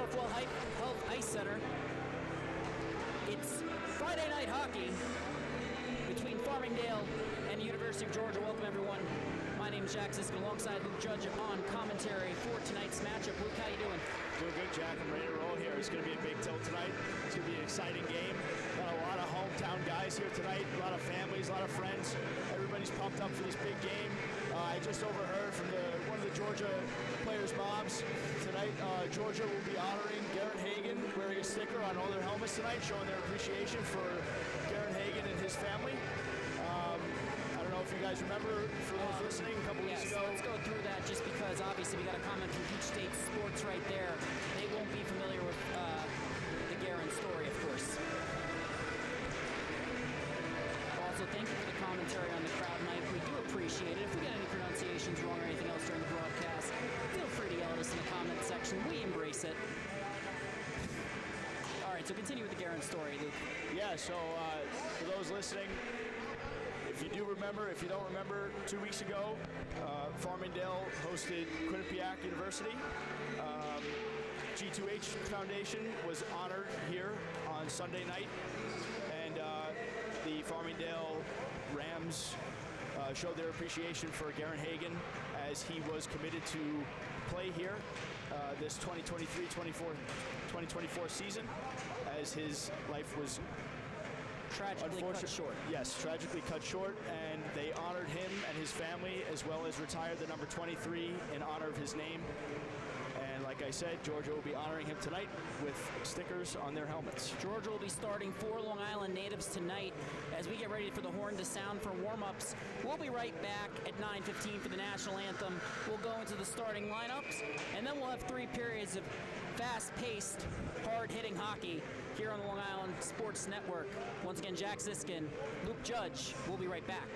Northwell Health Ice Center. It's Friday night hockey between Farmingdale and the University of Georgia. Welcome, everyone. My name is Jack Siskin, alongside Luke Judge on commentary for tonight's matchup. Luke, how you doing? Doing good, Jack. I'm ready to roll here. It's going to be a big tilt tonight. It's going to be an exciting game. Got a lot of hometown guys here tonight, a lot of families, a lot of friends. Everybody's pumped up for this big game. I just overheard from one of the Georgia players' moms tonight. Georgia will be honoring Garrett Hagen, wearing a sticker on all their helmets tonight, showing their appreciation for Garrett Hagen and his family. I don't know if you guys remember, for those listening, a couple weeks ago. Let's go through that, just because obviously we got a comment from Peach State Sports right there. They won't be familiar with the Garrett story, of course. Also, thank you for the commentary on the crowd night. We do appreciate it. If we get any pronunciations wrong or anything else during the broadcast, feel free to yell at us in the comment section. We embrace it. All right, so continue with the Garrett story, Luke. Yeah, so for those listening, if you do remember, if you don't remember, 2 weeks ago, Farmingdale hosted Quinnipiac University. G2H Foundation was honored here on Sunday night, and the Farmingdale Rams showed their appreciation for Garrett Hagen as he was committed to play here this 2023-2024 season, as his life was tragically cut short. Yes, tragically cut short, and they honored him and his family, as well as retired the number 23 in honor of his name. And like I said, Georgia will be honoring him tonight with stickers on their helmets. Georgia will be starting 4 Long Island natives tonight as we get ready for the horn to sound for warm-ups. We'll be right back at 9:15 for the national anthem. We'll go into the starting lineups, and then we'll have 3 periods of fast-paced, hard-hitting hockey here on the Long Island Sports Network. Once again, Jack Siskin, Luke Judge. We'll be right back.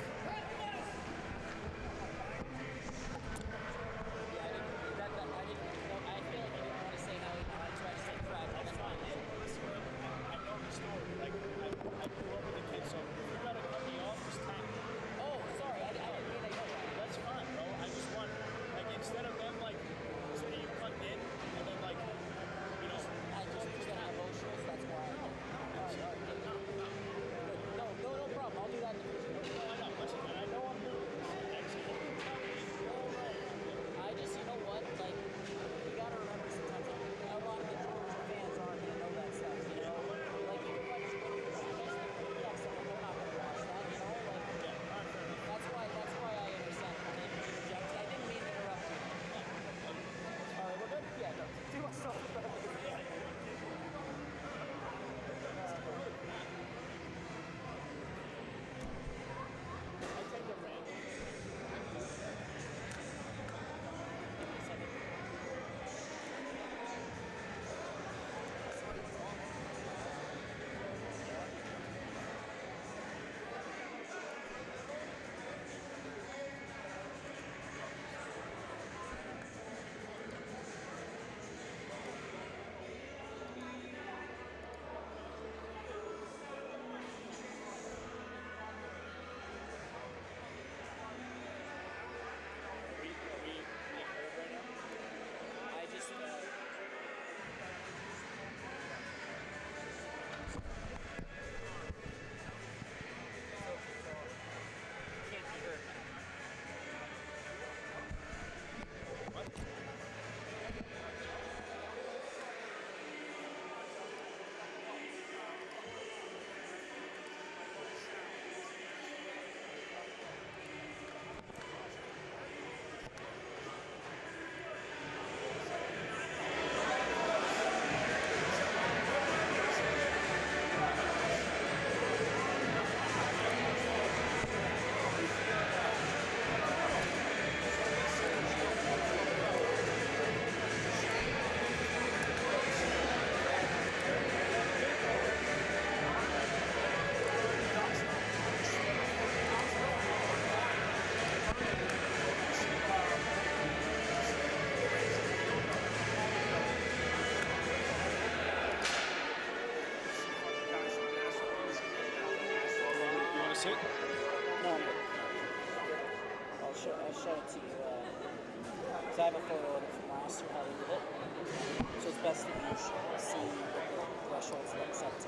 I'll show it to you. So I have a photo of it from last master how to do it. So it's best that you see what the thresholds look set to.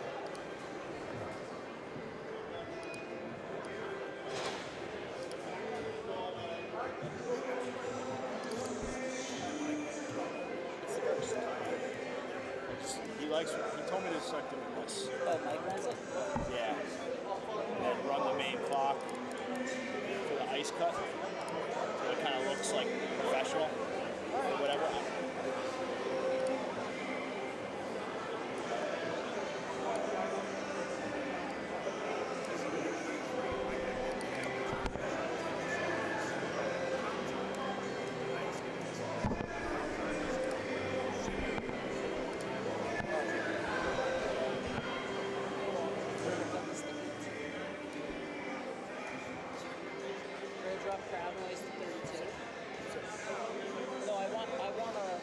It's the first. He told me to start doing this. Oh, Mike wants it? Yeah. And then run the main clock for the ice cut. So it kind of looks like professional or whatever. Drop crowd noise to 32. No, I want a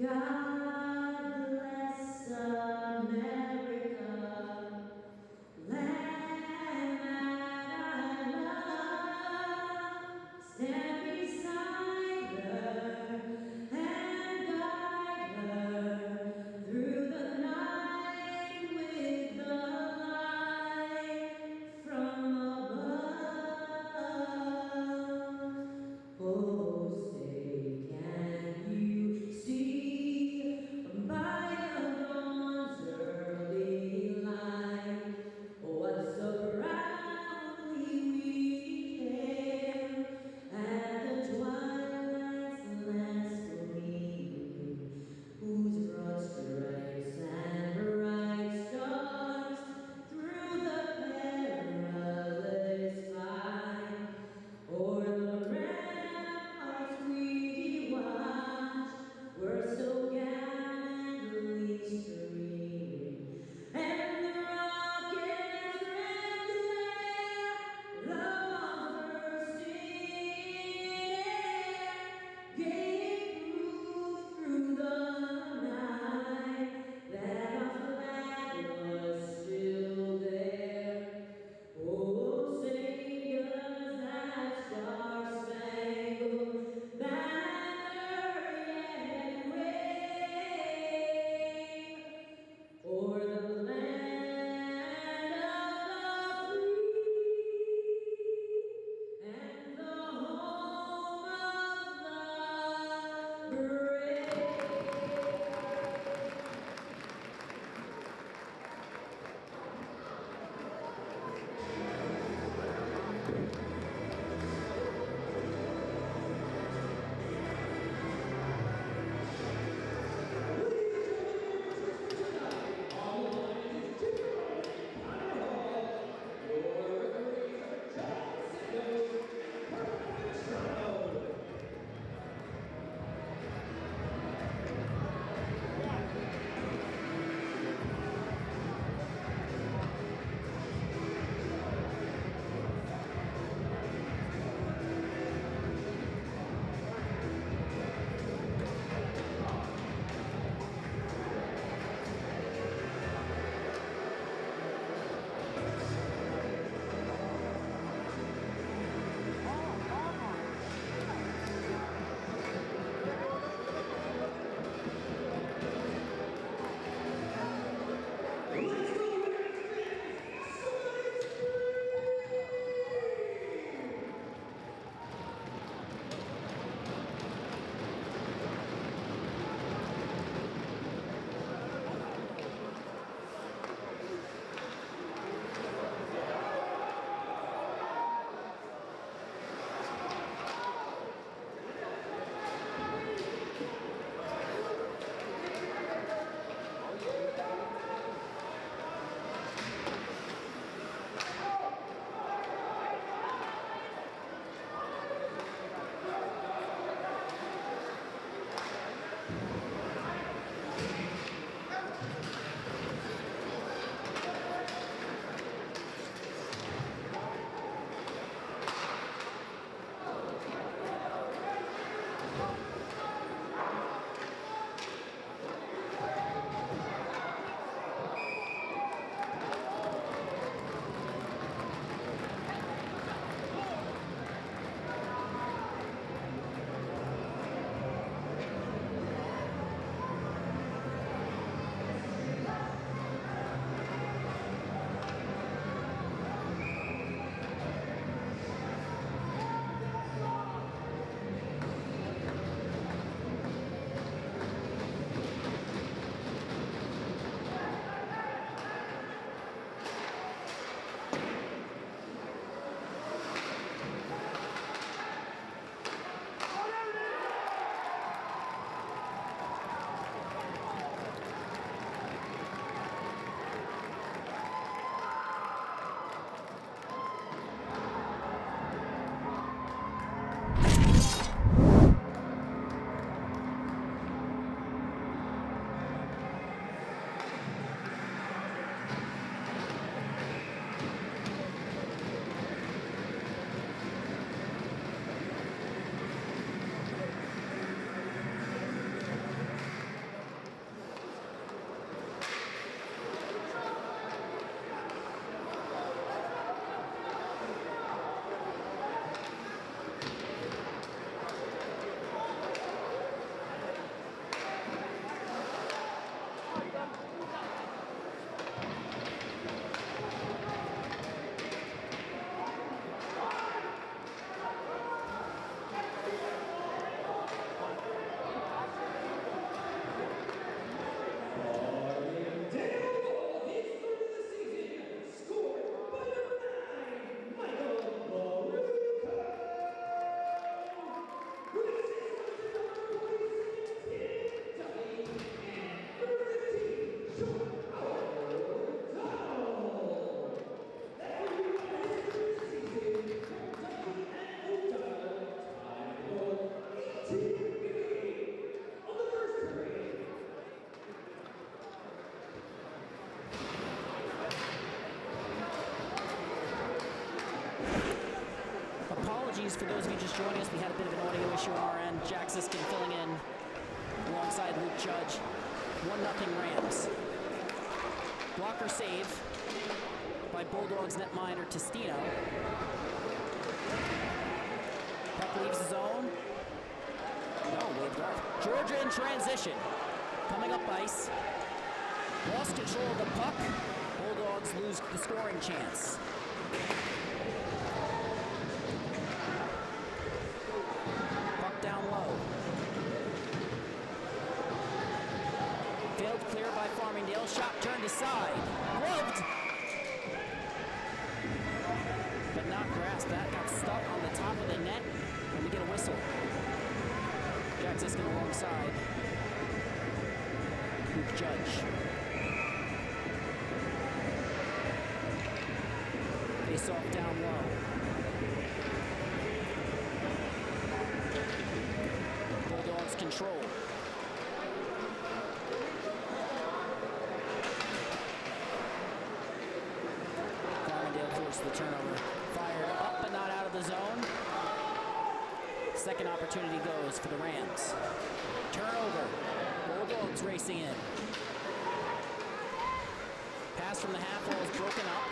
God bless America, land that I love. Stand beside her and guide her through the night with the light from above. Oh, say, can you see Apologies for those of you just joining us. We had a bit of an audio issue on our end. Jack Siskin filling in alongside Luke Judge. 1-0 Rams. Blocker save by Bulldogs netminder Testino. Puck leaves the zone. No, waved off. Georgia in transition. Coming up ice. Lost control of the puck. Bulldogs lose the scoring chance. Puck down low. Failed clear by Farmingdale. Shot turned aside. Gloved. But not grasped. That got stuck on the top of the net. And we get a whistle. Jack Siskin alongside Luke Judge. Face off down low. Bulldogs control. Farmingdale forced the turnover. Fired up but not out of the zone. Second opportunity goes for the Rams. Turnover. Bulldogs racing in. Pass from the half wall is broken up.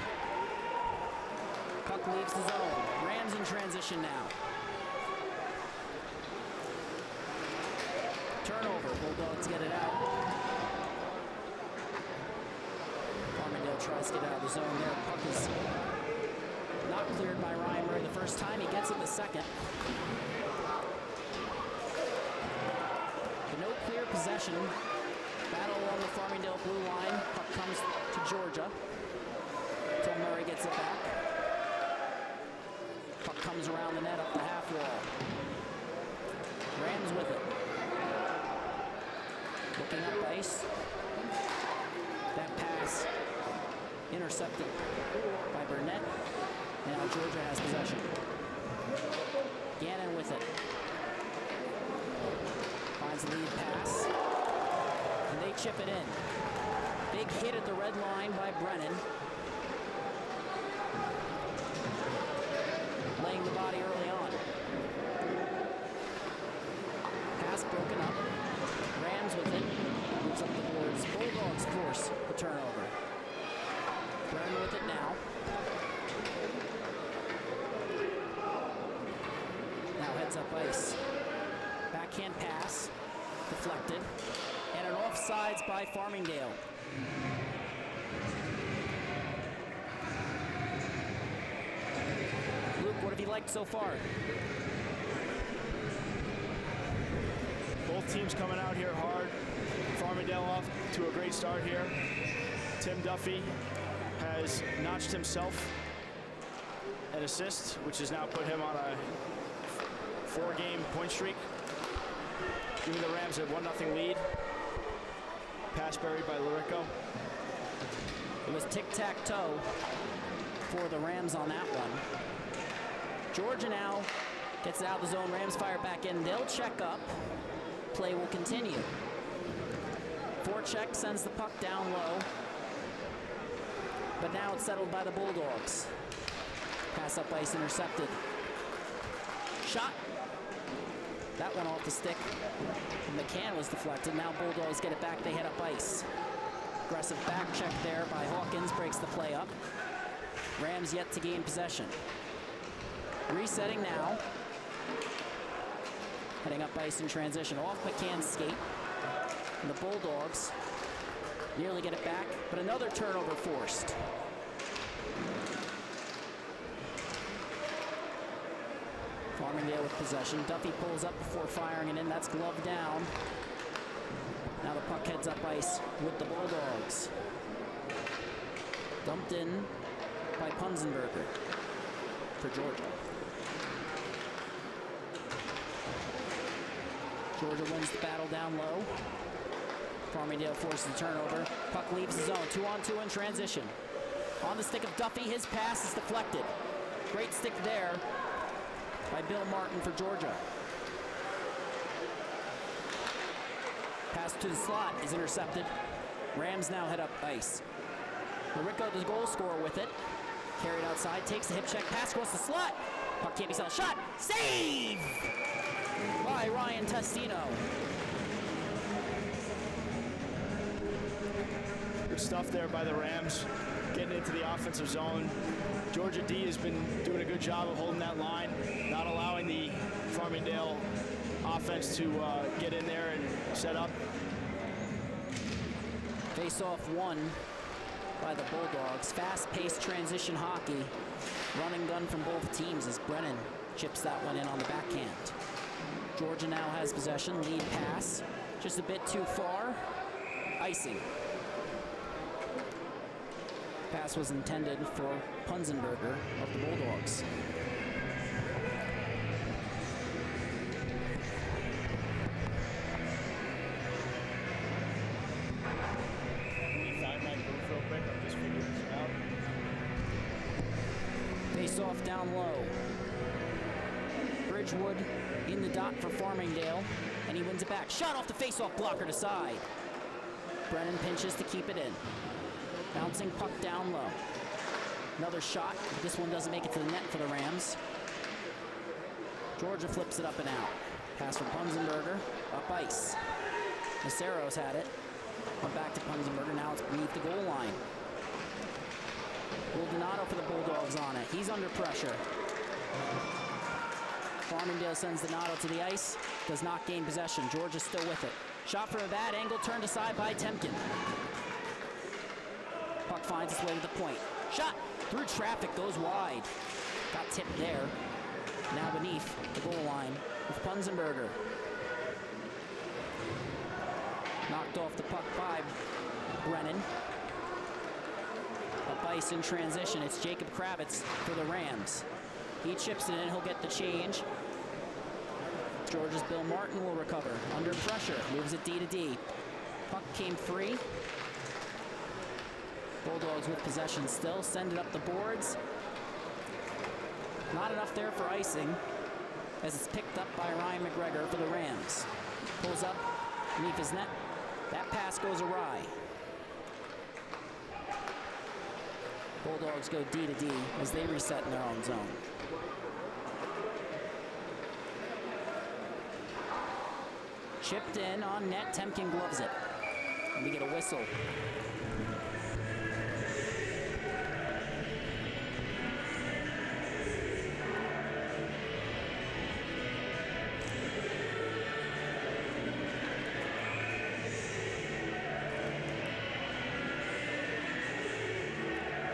Puck leaves the zone. Rams in transition now. Turnover. Bulldogs get it out. Farmingdale tries to get out of the zone there. Puck is not cleared by Ryan Murray the first time. He gets it the second. But no clear possession. Battle along the Farmingdale blue line. Puck comes to Georgia. Until Murray gets it back. Puck comes around the net up the half wall. Rams with it. Looking up ice. That pass intercepted by Burnett. And now Georgia has possession. Gannon with it. Finds the lead pass. And they chip it in. Big hit at the red line by Brennan. Laying the body early on. Pass broken up. Rams with it. Moves up the boards. Bulldogs force the turnover. Brennan with it now. Now heads up ice. Backhand pass. Deflected. And an offsides by Farmingdale. Luke, what have you liked so far? Both teams coming out here hard. Farmingdale off to a great start here. Tim Duffy has notched himself an assist, which has now put him on a 4-game point streak. Giving the Rams a 1-0 lead. Pass buried by Larico. It was tic-tac-toe for the Rams on that one. Georgia now gets it out of the zone. Rams fire back in. They'll check up. Play will continue. Forecheck sends the puck down low. But now it's settled by the Bulldogs. Pass up ice intercepted. Shot. That one off the stick. McCann was deflected. Now Bulldogs get it back. They head up ice. Aggressive back check there by Hawkins. Breaks the play up. Rams yet to gain possession. Resetting now. Heading up ice in transition. Off McCann's skate. And the Bulldogs nearly get it back. But another turnover forced. Farmingdale with possession. Duffy pulls up before firing it in. That's gloved down. Now the puck heads up ice with the Bulldogs. Dumped in by Punzenberger for Georgia. Georgia wins the battle down low. Farmingdale forces the turnover. Puck leaves the zone. 2-on-2 in transition. On the stick of Duffy, his pass is deflected. Great stick there by Bill Martin for Georgia. Pass to the slot is intercepted. Rams now head up ice. Larico, the goal scorer, with it. Carried outside, takes the hip check, pass across the slot. Puck can't be settled. Shot! Save! By Ryan Testino. Good stuff there by the Rams, getting into the offensive zone. Georgia D has been doing a good job of holding that line, not allowing the Farmingdale offense to get in there and set up. Face-off won by the Bulldogs. Fast-paced transition hockey. Run and gun from both teams as Brennan chips that one in on the backhand. Georgia now has possession, lead pass. Just a bit too far. Icing. Pass was intended for Punzenberger of the Bulldogs. Face-off down low. Bridgewood in the dot for Farmingdale, and he wins it back. Shot off the face-off blocker to side. Brennan pinches to keep it in. Bouncing puck down low. Another shot. This one doesn't make it to the net for the Rams. Georgia flips it up and out. Pass from Punzenberger. Up ice. Macero's had it. Went back to Punzenberger. Now it's beneath the goal line. Donato for the Bulldogs on it. He's under pressure. Farmingdale sends Donato to the ice. Does not gain possession. Georgia's still with it. Shot from a bad angle, turned aside by Temkin. Puck finds its way to the point. Shot through traffic, goes wide. Got tipped there. Now beneath the goal line with Punzenberger. Knocked off the puck by Brennan. Up ice in transition. It's Jacob Kravitz for the Rams. He chips it in. He'll get the change. Georgia's Bill Martin will recover. Under pressure. Moves it D to D. Puck came free. Bulldogs with possession still. Send it up the boards. Not enough there for icing as it's picked up by Ryan McGregor for the Rams. Pulls up beneath his net. That pass goes awry. Bulldogs go D to D as they reset in their own zone. Chipped in on net, Temkin gloves it. And we get a whistle.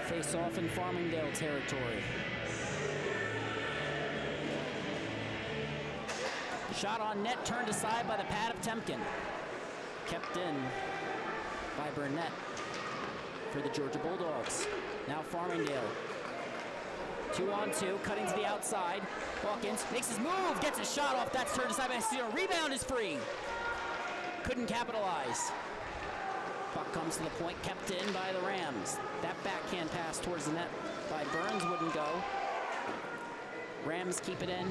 Face off in Farmingdale territory. Shot on net, turned aside by the pad of Temkin. Kept in by Burnett for the Georgia Bulldogs. Now Farmingdale. 2-on-2, cutting to the outside. Hawkins makes his move, gets a shot off. That's turned aside by Cedar. Rebound is free. Couldn't capitalize. Puck comes to the point, kept in by the Rams. That backhand pass towards the net by Burns wouldn't go. Rams keep it in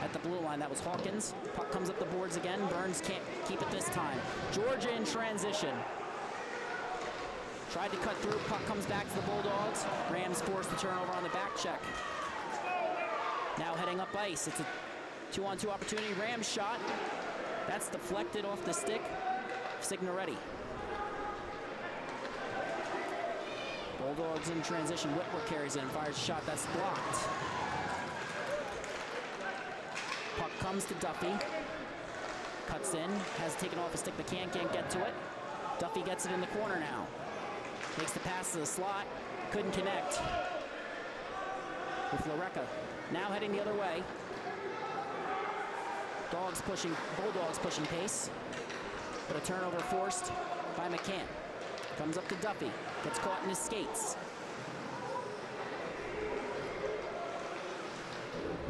at the blue line. That was Hawkins. Puck comes up the boards again. Burns can't keep it this time. Georgia in transition. Tried to cut through. Puck comes back to the Bulldogs. Rams forced the turnover on the back check. Now heading up ice. It's a 2-on-2 opportunity. Rams shot. That's deflected off the stick. Signoretti. Bulldogs in transition. Whitworth carries it and fires a shot. That's blocked. Puck comes to Duffy. Cuts in. Has taken off a stick, but can't get to it. Duffy gets it in the corner now. Makes the pass to the slot. Couldn't connect. With Larecca. Now heading the other way. Bulldogs pushing pace. But a turnover forced by McCann. Comes up to Duffy. Gets caught in his skates.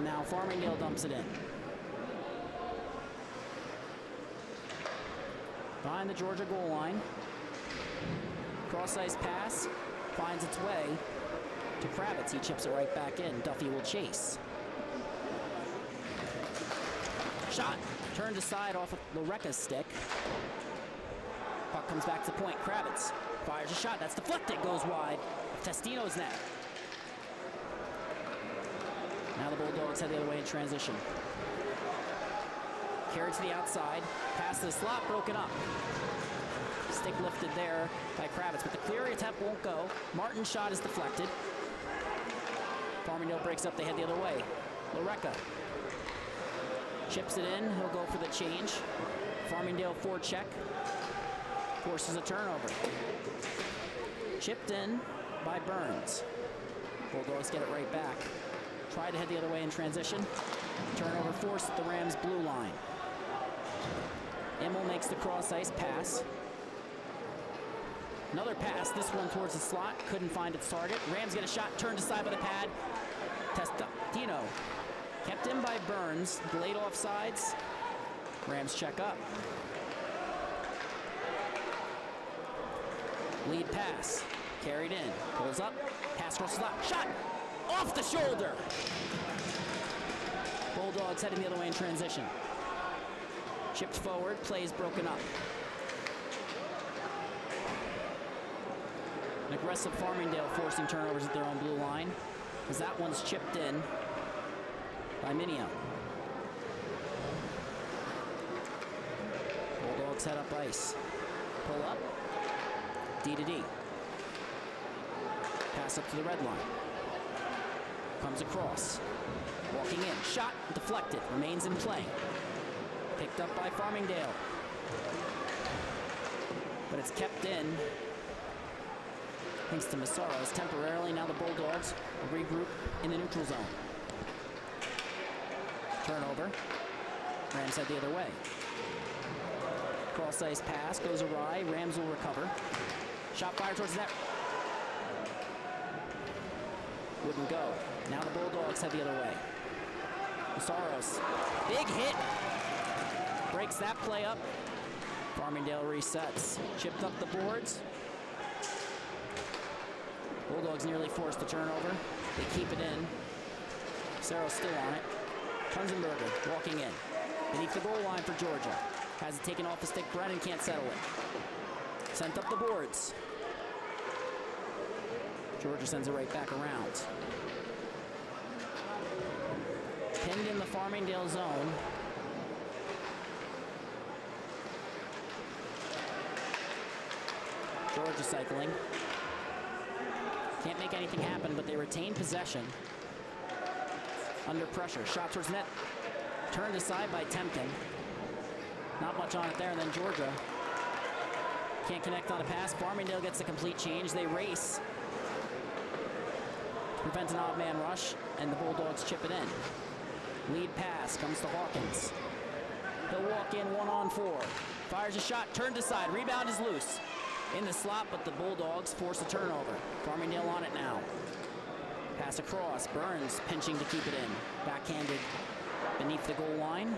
Now Farmingdale dumps it in. Behind the Georgia goal line. Cross-ice pass. Finds its way to Kravitz. He chips it right back in. Duffy will chase. Shot. Turned aside off of Larecca's stick. Puck comes back to the point. Kravitz fires a shot. That's deflected. Goes wide. Testino's net. the Bulldogs head the other way in transition. Carried to the outside, pass to the slot, broken up. Stick lifted there by Kravitz, but the clear attempt won't go. Martin's shot is deflected. Farmingdale breaks up, they head the other way. Loreka chips it in, he'll go for the change. Farmingdale forecheck, forces a turnover. Chipped in by Burns. Bulldogs get it right back. Try to head the other way in transition. Turnover forced at the Rams' blue line. Immel makes the cross-ice pass. Another pass, this one towards the slot. Couldn't find its target. Rams get a shot, turned aside by the pad. Testino kept in by Burns. Delayed offsides. Rams check up. Lead pass. Carried in. Pulls up. Pass across the slot. Shot! Off the shoulder! Bulldogs heading the other way in transition. Chipped forward. Plays broken up. An aggressive Farmingdale forcing turnovers at their own blue line, as that one's chipped in by Minio. Bulldogs head up ice. Pull up. D to D. Pass up to the red line. Comes across. Walking in. Shot deflected. Remains in play. Picked up by Farmingdale. But it's kept in. Thanks to Massaros temporarily. Now the Bulldogs will regroup in the neutral zone. Turnover. Rams head the other way. Cross-ice pass goes awry. Rams will recover. Shot fired towards the net. Wouldn't go. Now the Bulldogs head the other way. Massaros. Big hit. Breaks that play up. Farmingdale resets. Chipped up the boards. Bulldogs nearly forced the turnover. They keep it in. Sarah's still on it. Tunzenberger walking in. Beneath the goal line for Georgia. Has it taken off the stick. Brennan can't settle it. Sent up the boards. Georgia sends it right back around. Pinned in the Farmingdale zone. Georgia cycling. Can't make anything happen, but they retain possession. Under pressure. Shot towards net. Turned aside by Temkin. Not much on it there, and then Georgia can't connect on a pass. Farmingdale gets a complete change. They race. Prevent an odd man rush, and the Bulldogs chip it in. Lead pass comes to Hawkins. He'll walk in 1-on-4. Fires a shot, turned aside. Rebound is loose. In the slot, but the Bulldogs force a turnover. Farmingdale on it now. Pass across. Burns pinching to keep it in. Backhanded beneath the goal line.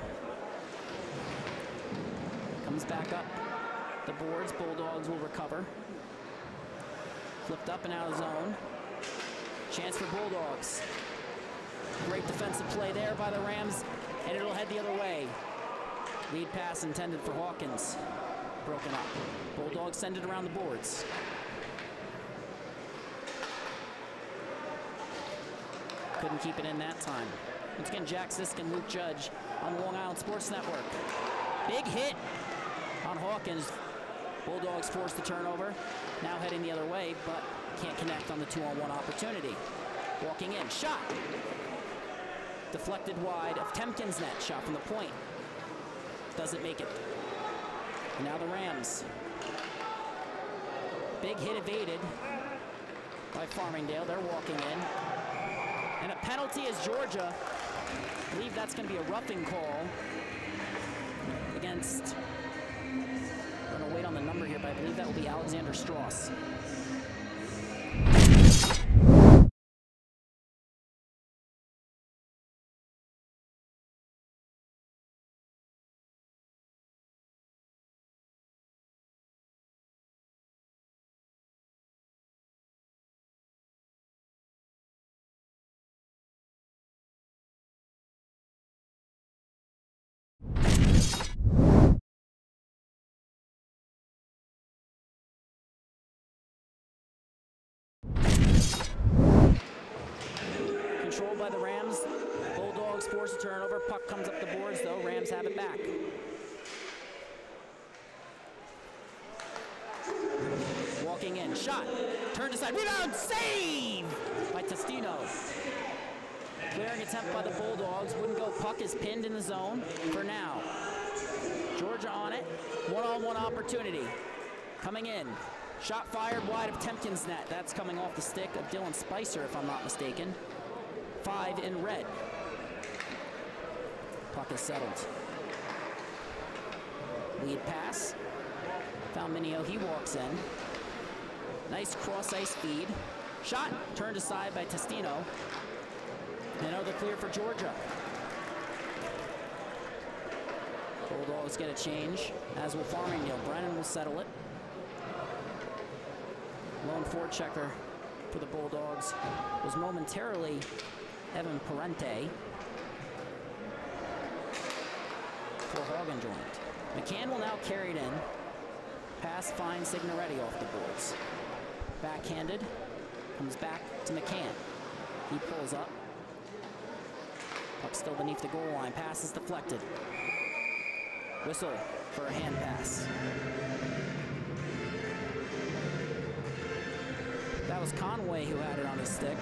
Comes back up the boards. Bulldogs will recover. Flipped up and out of zone. Chance for Bulldogs. Great defensive play there by the Rams, and it'll head the other way. Lead pass intended for Hawkins. Broken up. Bulldogs send it around the boards. Couldn't keep it in that time. Once again, Jack Sisk, Luke Judge on the Long Island Sports Network. Big hit on Hawkins. Bulldogs force the turnover. Now heading the other way, but can't connect on the 2-on-1 opportunity. Walking in. Shot. Deflected wide of Temkin's net. Shot from the point. Doesn't make it. And now the Rams. Big hit evaded by Farmingdale. They're walking in. And a penalty is Georgia. I believe that's going to be a roughing call against, I'm going to wait on the number here, but I believe that will be Alexander Strauss. control by the Rams. Bulldogs force a turnover. Puck comes up the boards, though. Rams have it back. Walking in, shot, turned aside, rebound, save by Testino. Clearing attempt by the Bulldogs, wouldn't go. Puck is pinned in the zone for now. Georgia on it, one-on-one opportunity. Coming in, shot fired wide of Temkin's net. That's coming off the stick of Dylan Spicer, if I'm not mistaken. 5 in red. Puck is settled. Lead pass. Found Minio, he walks in. Nice cross-ice feed. Shot, turned aside by Testino. Another clear for Georgia. Bulldogs get a change, as will Farmingdale. Brennan will settle it. Lone forechecker for the Bulldogs was momentarily Evan Parente for Hagen joint. McCann will now carry it in. Pass finds Signoretti off the boards. Backhanded, comes back to McCann. He pulls up. Puck still beneath the goal line. Pass is deflected. Whistle for a hand pass. That was Conway who had it on his stick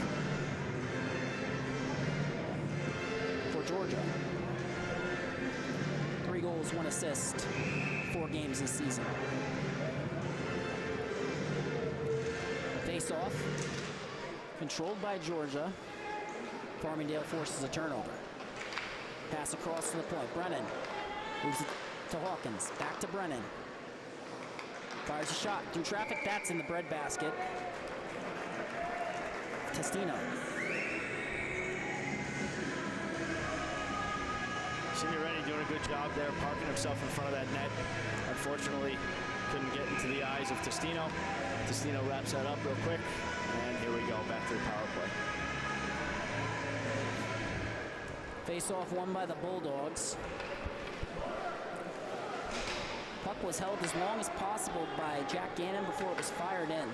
for Georgia. 3 goals, 1 assist, 4 games this season. Face off, controlled by Georgia. Farmingdale forces a turnover. Pass across to the point. Brennan moves it to Hawkins. Back to Brennan. Fires a shot through traffic. That's in the breadbasket. Testino. Signoretti doing a good job there, parking himself in front of that net. Unfortunately, couldn't get into the eyes of Testino. Testino wraps that up real quick, and here we go, back to the power play. Face-off won by the Bulldogs. Puck was held as long as possible by Jack Gannon before it was fired in.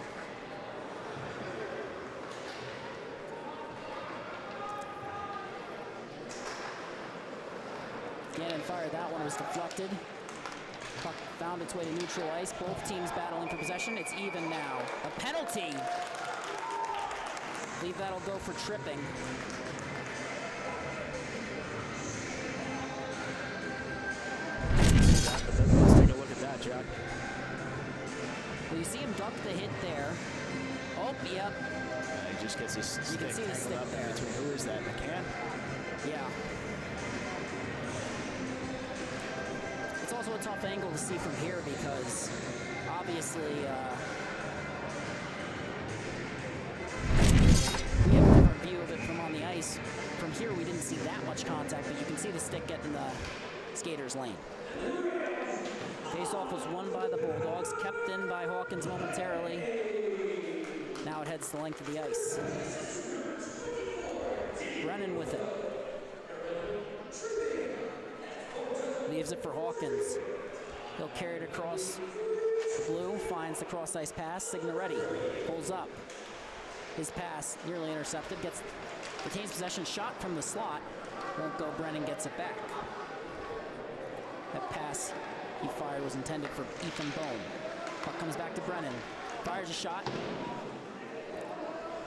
Gannon fired that one, it was deflected. Puck found its way to neutral ice. Both teams battling for possession. It's even now. A penalty. I believe that'll go for tripping. Let's take a look at that, Jack. Well, you see him duck the hit there. Oh, yep. He just gets his stick can see the stick up there. between. Who is that, McCann? Yeah. It's also a tough angle to see from here because obviously we have a different view of it from on the ice. From here we didn't see that much contact, but you can see the stick get in the skater's lane. Face-off was won by the Bulldogs, kept in by Hawkins momentarily. Now it heads the length of the ice. Brennan with it. Leaves it for Hawkins. He'll carry it across the blue, finds the cross-ice pass. Signoretti pulls up. His pass nearly intercepted, retains possession, shot from the slot. Won't go, Brennan gets it back. That pass he fired was intended for Ethan Bone. Puck comes back to Brennan. Fires a shot.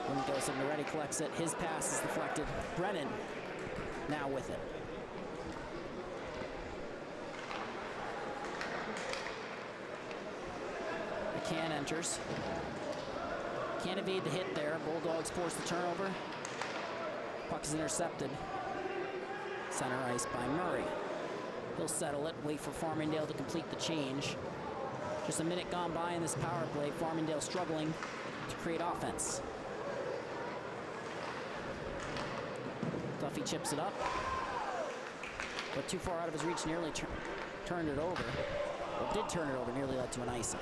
Won't go, Signoretti collects it. His pass is deflected. Brennan now with it. McCann enters. Can't evade the hit there. Bulldogs force the turnover. Puck is intercepted. Center ice by Murray. He'll settle it, wait for Farmingdale to complete the change. Just a minute gone by in this power play. Farmingdale struggling to create offense. Duffy chips it up, but too far out of his reach, nearly turned it over. Well, did turn it over, nearly led to an icing.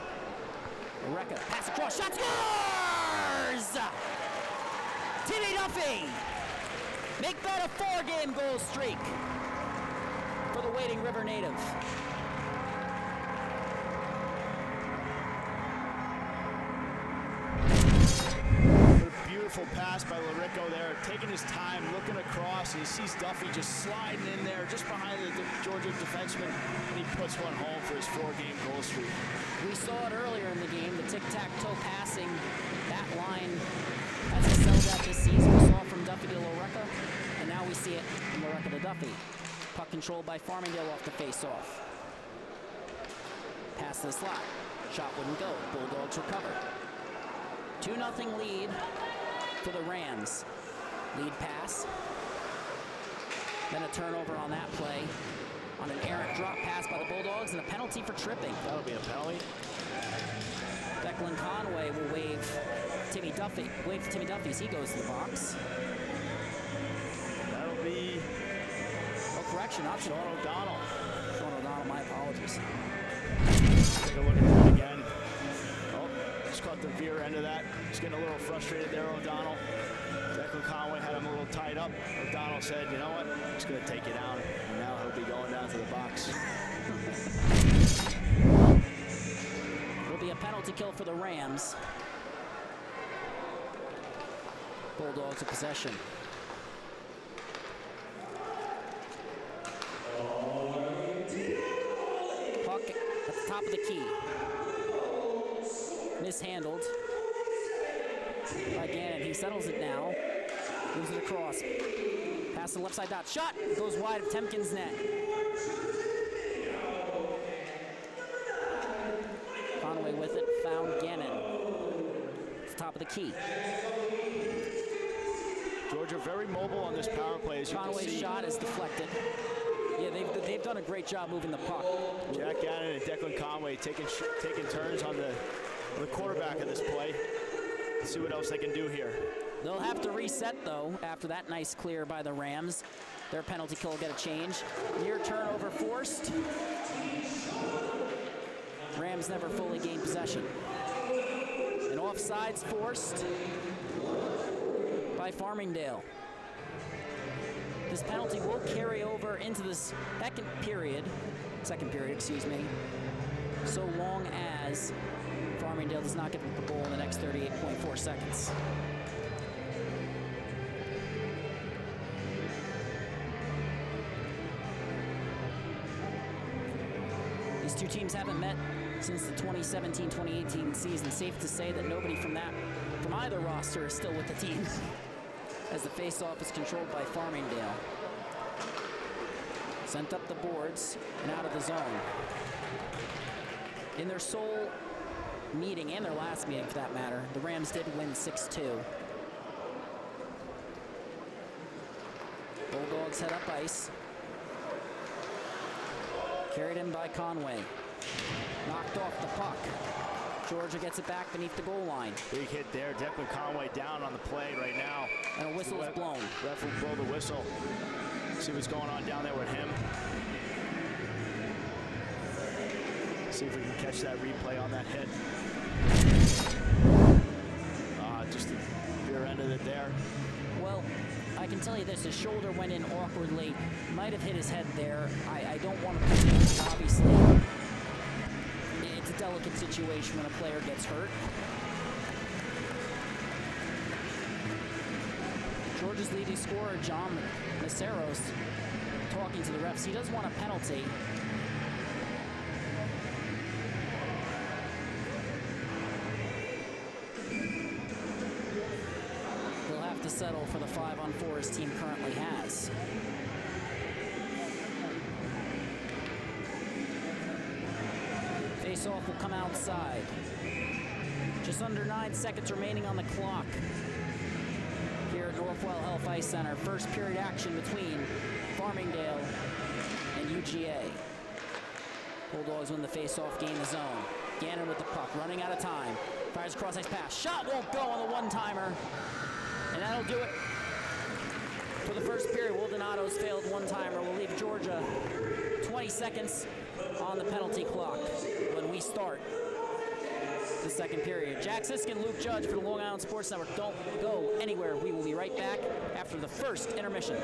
Recca, pass across, shot, scores! Timmy Duffy! Make that a 4-game goal streak for the Wading River native. What a beautiful beautiful pass by Larico there, taking his time, looking across, and he sees Duffy just sliding in there, just behind the Georgia defenseman, and he puts one home for his 4-game goal streak. We saw it earlier in the game, the tic-tac-toe passing, that line has excelled at this season. We saw it from Duffy to Larico, and now we see it from Larico to Duffy. Puck controlled by Farmingdale off the face-off. Pass to the slot. Shot wouldn't go. Bulldogs recover. 2-0 lead for the Rams. Lead pass. Then a turnover on that play. On an errant drop pass by the Bulldogs and a penalty for tripping. That'll be a penalty. Declan Conway will wave Timmy Duffy. Wave to Timmy Duffy as he goes to the box. That'll be... Oh, correction. Option. Sean O'Donnell. Sean O'Donnell, my apologies. Take a look at that again. Oh, just caught the veer end of that. He's getting a little frustrated there, O'Donnell. Declan Conway had him a little tied up. O'Donnell said, you know what, I'm just going to take you down. And now he'll be going down to the box. Will be a penalty kill for the Rams. Bulldogs in possession. Puck at the top of the key. Mishandled by Gannon. He settles it now. Moves it across. Pass to the left side dot. Shot! Goes wide of Temkin's net. Conway with it. Found Gannon. It's the top of the key. Georgia very mobile on this power play, as you can Conway's see. shot is deflected. Yeah, they've done a great job moving the puck. Jack Gannon and Declan Conway taking turns on the quarterback of this play. Let's see what else they can do here. They'll have to reset, though, after that nice clear by the Rams. Their penalty kill will get a change. Near turnover forced. Rams never fully gained possession. And offsides forced by Farmingdale. This penalty will carry over into the second period, so long as Farmingdale does not get the goal in the next 38.4 seconds. These two teams haven't met since the 2017-2018 season. Safe to say that nobody from either roster is still with the team, as the face-off is controlled by Farmingdale. Sent up the boards and out of the zone. In their sole meeting, and their last meeting for that matter, the Rams did win 6-2. Bulldogs head up ice. Carried in by Conway. Knocked off the puck. Georgia gets it back beneath the goal line. Big hit there. Declan Conway down on the play right now. And a whistle is blown. Ref will blow the whistle. See what's going on down there with him. See if we can catch that replay on that hit. Just the rear end of it there. Well, I can tell you this, his shoulder went in awkwardly. Might have hit his head there. I don't want to put it, obviously. It's a delicate situation when a player gets hurt. Georgia's leading scorer, John Maceros, talking to the refs. He does want a penalty. He'll have to settle for the 5-on-4 his team currently has. Face-off will come outside. Just under 9 seconds remaining on the clock here at Northwell Health Ice Center. First period action between Farmingdale and UGA. Bulldogs win the face-off, gain the zone. Gannon with the puck, running out of time. Fires a cross-ice pass. Shot won't go on the one-timer. And that'll do it for the first period. Wildonado's failed one-timer will leave Georgia 20 seconds on the penalty clock when we start the second period. Jack Siskin, Luke Judge for the Long Island Sports Network. Don't go anywhere. We will be right back after the first intermission.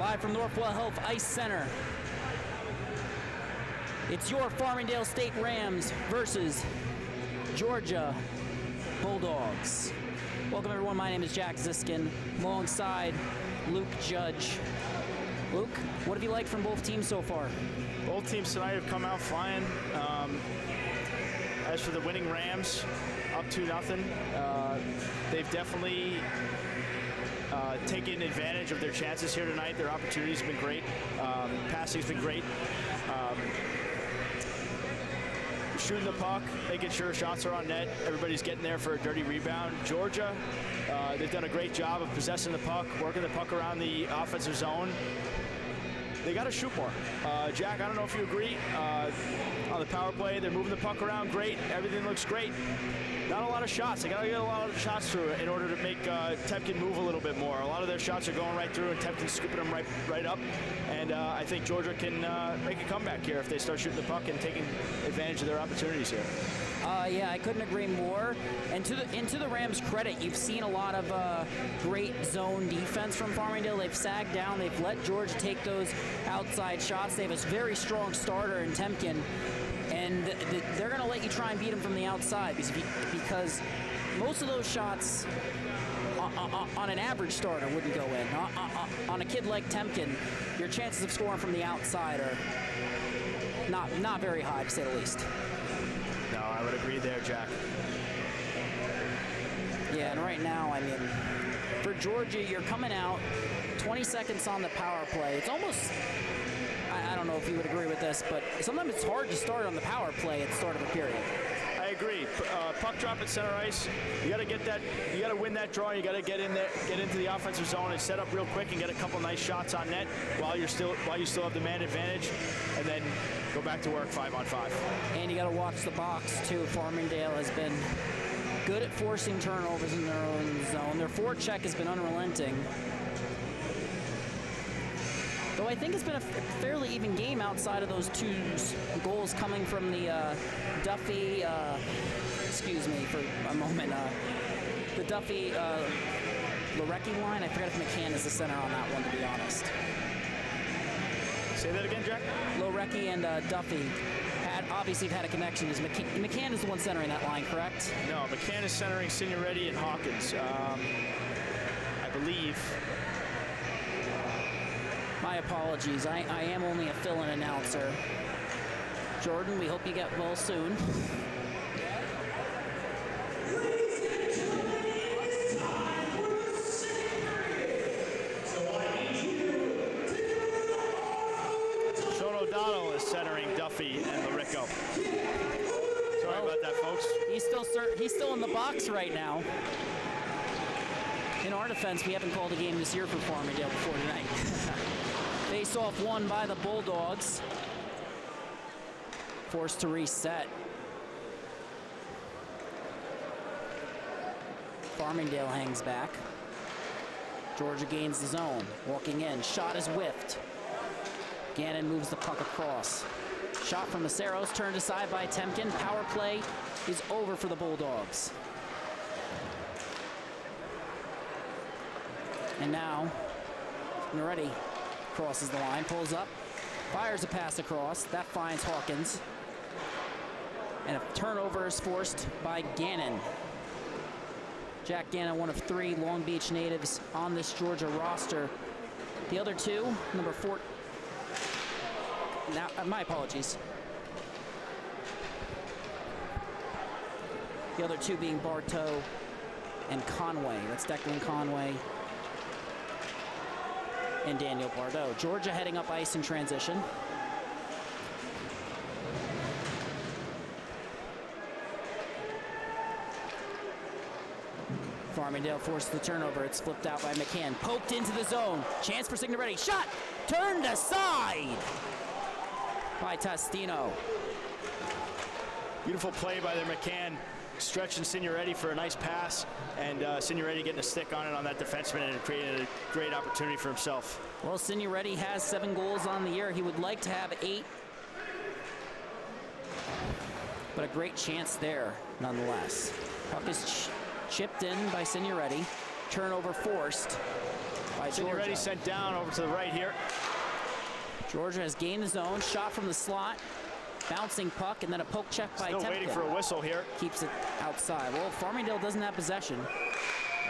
Live from Northwell Health Ice Center. It's your Farmingdale State Rams versus Georgia Bulldogs. Welcome everyone, my name is Jack Ziskin, alongside Luke Judge. Luke, what have you liked from both teams so far? Both teams tonight have come out flying. As for the winning Rams, up 2-0, they've definitely taken advantage of their chances here tonight. Their opportunities have been great. Passing's been great. Shooting the puck, making sure shots are on net. Everybody's getting there for a dirty rebound. Georgia, they've done a great job of possessing the puck, working the puck around the offensive zone. They got to shoot more. Jack, I don't know if you agree. On the power play, they're moving the puck around great. Everything looks great. Not a lot of shots. They got to get a lot of shots through in order to make Temkin move a little bit more. A lot of their shots are going right through, and Temkin's scooping them right up. And I think Georgia can make a comeback here if they start shooting the puck and taking advantage of their opportunities here. Yeah, I couldn't agree more. And to the Rams' credit, you've seen a lot of great zone defense from Farmingdale. They've sagged down. They've let Georgia take those outside shots. They have a very strong starter in Temkin. And they're going to let you try and beat them from the outside because most of those shots on an average starter wouldn't go in. On a kid like Temkin, your chances of scoring from the outside are not very high, to say the least. No, I would agree there, Jack. Yeah, and right now, I mean, for Georgia, you're coming out 20 seconds on the power play. It's almost... I don't know if you would agree with this, but sometimes it's hard to start on the power play at the start of a period. I agree. Puck drop at center ice. You got to get that. You got to win that draw. You got to get in there, get into the offensive zone, and set up real quick and get a couple nice shots on net while you still have the man advantage, and then go back to work 5-on-5. And you got to watch the box too. Farmingdale has been good at forcing turnovers in their own zone. Their forecheck has been unrelenting. Though I think it's been a fairly even game outside of those two goals coming from the Duffy, excuse me for a moment, the Duffy Lorecki line. I forgot if McCann is the center on that one, to be honest. Say that again, Jack? Lorecki and Duffy obviously have had a connection. McCann is the one centering that line, correct? No, McCann is centering Signoretti and Hawkins, I believe. My apologies. I am only a fill-in announcer. Jordan, we hope you get well soon. Sean O'Donnell is centering Duffy and Larico. Sorry about that, folks. He's still in the box right now. In our defense, we haven't called a game this year for Farmingdale before tonight. Face-off won by the Bulldogs. Forced to reset. Farmingdale hangs back. Georgia gains the zone. Walking in. Shot is whiffed. Gannon moves the puck across. Shot from Maceros, turned aside by Temkin. Power play is over for the Bulldogs. And now, Signoretti crosses the line, pulls up, fires a pass across. That finds Hawkins. And a turnover is forced by Gannon. Jack Gannon, one of 3 Long Beach natives on this Georgia roster. The other 2, number 4. Now, my apologies. The other 2 being Bartow and Conway. That's Declan Conway and Daniel Bardeau. Georgia heading up ice in transition. Farmingdale forced the turnover. It's flipped out by McCann. Poked into the zone. Chance for Signoretti. Shot! Turned aside by Testino. Beautiful play by their McCann. Stretching Signoretti for a nice pass, and Signoretti getting a stick on it on that defenseman and creating a great opportunity for himself. Well, Signoretti has 7 goals on the year. He would like to have 8. But a great chance there, nonetheless. Puck is chipped in by Signoretti. Turnover forced. by Signorelli Georgia. sent down over to the right here. Georgia has gained the zone, shot from the slot, bouncing puck, and then a poke check by Still Temkin. waiting for a whistle here. Keeps it outside. Well, Farmingdale doesn't have possession.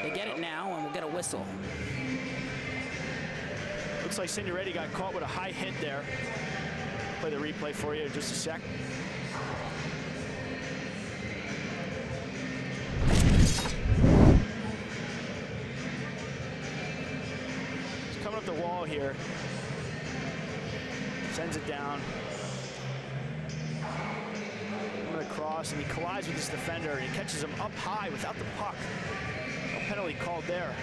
They get it now, and we'll get a whistle. Looks like Signorelli got caught with a high hit there. Play the replay for you in just a sec. He's coming up the wall here. Sends it down. Coming across, and he collides with his defender, and he catches him up high without the puck. No penalty called there.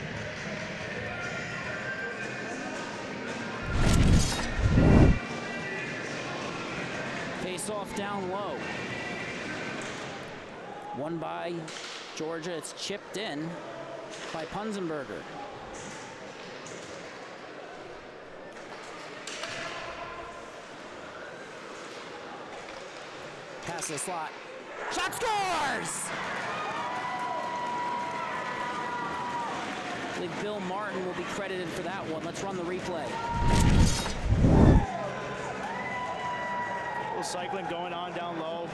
Face off down low. Won by Georgia. It's chipped in by Punzenberger. Pass the slot. Shot scores! I believe Bill Martin will be credited for that one. Let's run the replay. Cycling going on down low.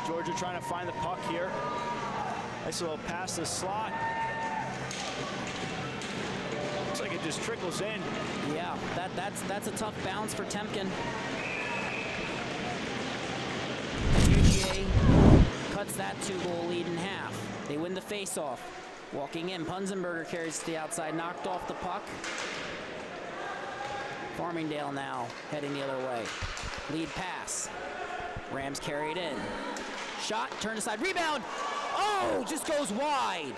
Georgia trying to find the puck here. Nice little pass to the slot. Looks like it just trickles in. Yeah, that's a tough bounce for Temkin. UGA cuts that 2-goal lead in half. They win the face-off. Walking in, Punzenberger carries to the outside, knocked off the puck. Farmingdale now heading the other way. Lead pass. Rams carry it in. Shot, turn aside, rebound. Oh, just goes wide.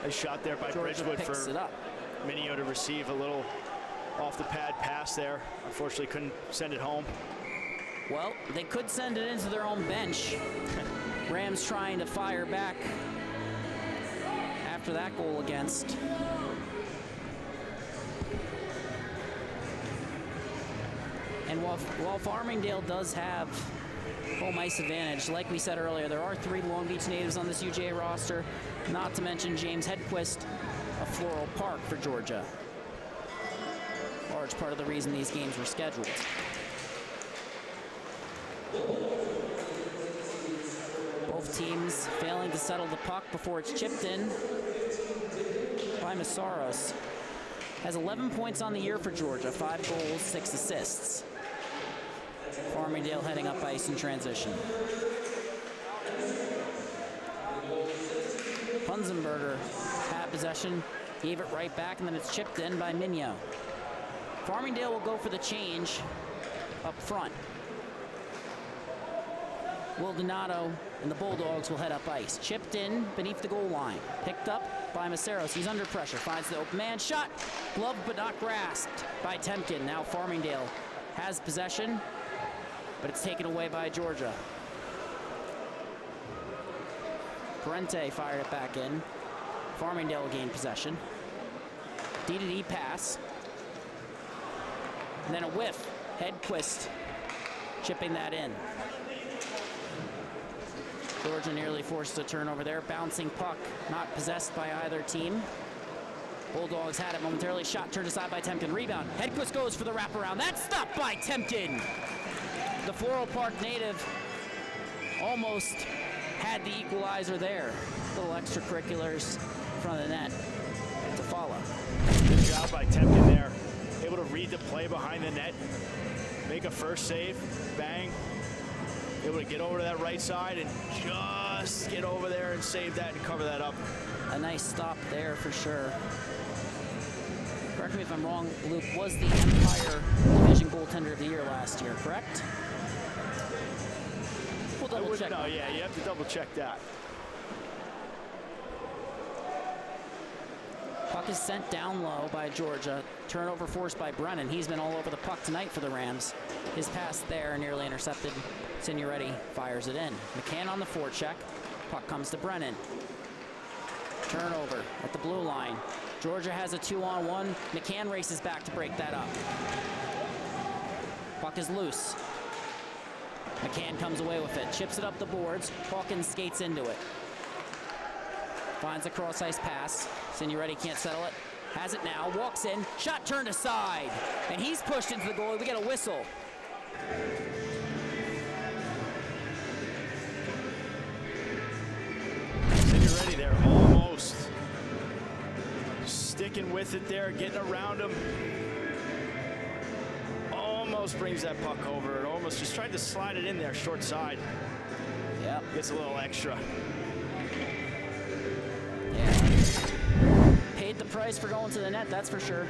Nice shot there by Georgia Bridgewood picks for it up. Minio to receive a little off the pad pass there. Unfortunately, couldn't send it home. Well, they could send it into their own bench. Rams trying to fire back after that goal against. And while Farmingdale does have home ice advantage, like we said earlier, there are 3 Long Beach natives on this UGA roster, not to mention James Hedquist of Floral Park for Georgia. Large part of the reason these games were scheduled. Both teams failing to settle the puck before it's chipped in by Massaros. Has 11 points on the year for Georgia, 5 goals, 6 assists. Farmingdale heading up ice in transition. Punzenberger had possession, gave it right back, and then it's chipped in by Minio. Farmingdale will go for the change up front. Will Donato and the Bulldogs will head up ice. Chipped in beneath the goal line. Picked up by Massaros. He's under pressure. Finds the open man. Shot. Gloved but not grasped by Temkin. Now Farmingdale has possession, but it's taken away by Georgia. Parente fired it back in. Farmingdale will gain possession. D-to-D pass. And then a whiff. Hedquist chipping that in. Georgia nearly forced a turnover there. Bouncing puck, not possessed by either team. Bulldogs had it momentarily. Shot turned aside by Temkin. Rebound. Hedquist goes for the wraparound. That's stopped by Temkin. The Floral Park native almost had the equalizer there. Little extracurriculars in front of the net to follow. Good job by Temkin there. Able to read the play behind the net. Make a first save. Bang. Able to get over to that right side and just get over there and save that and cover that up. A nice stop there for sure. Correct me if I'm wrong, Luke, was the Empire Division Goaltender of the Year last year, correct? We'll double check. No, yeah, you have to double check that. Puck is sent down low by Georgia. Turnover forced by Brennan. He's been all over the puck tonight for the Rams. His pass there nearly intercepted. Signorelli fires it in. McCann on the forecheck. Puck comes to Brennan. Turnover at the blue line. Georgia has a 2-on-1. McCann races back to break that up. Puck is loose. McCann comes away with it. Chips it up the boards. Hawkins skates into it. Finds a cross ice pass. Signoretti can't settle it. Has it now. Walks in. Shot turned aside. And he's pushed into the goalie. We get a whistle. Signoretti there, almost. Sticking with it there, getting around him. Almost brings that puck over. It almost just tried to slide it in there, short side. Yep. Gets a little extra. Yeah. Paid the price for going to the net, that's for sure.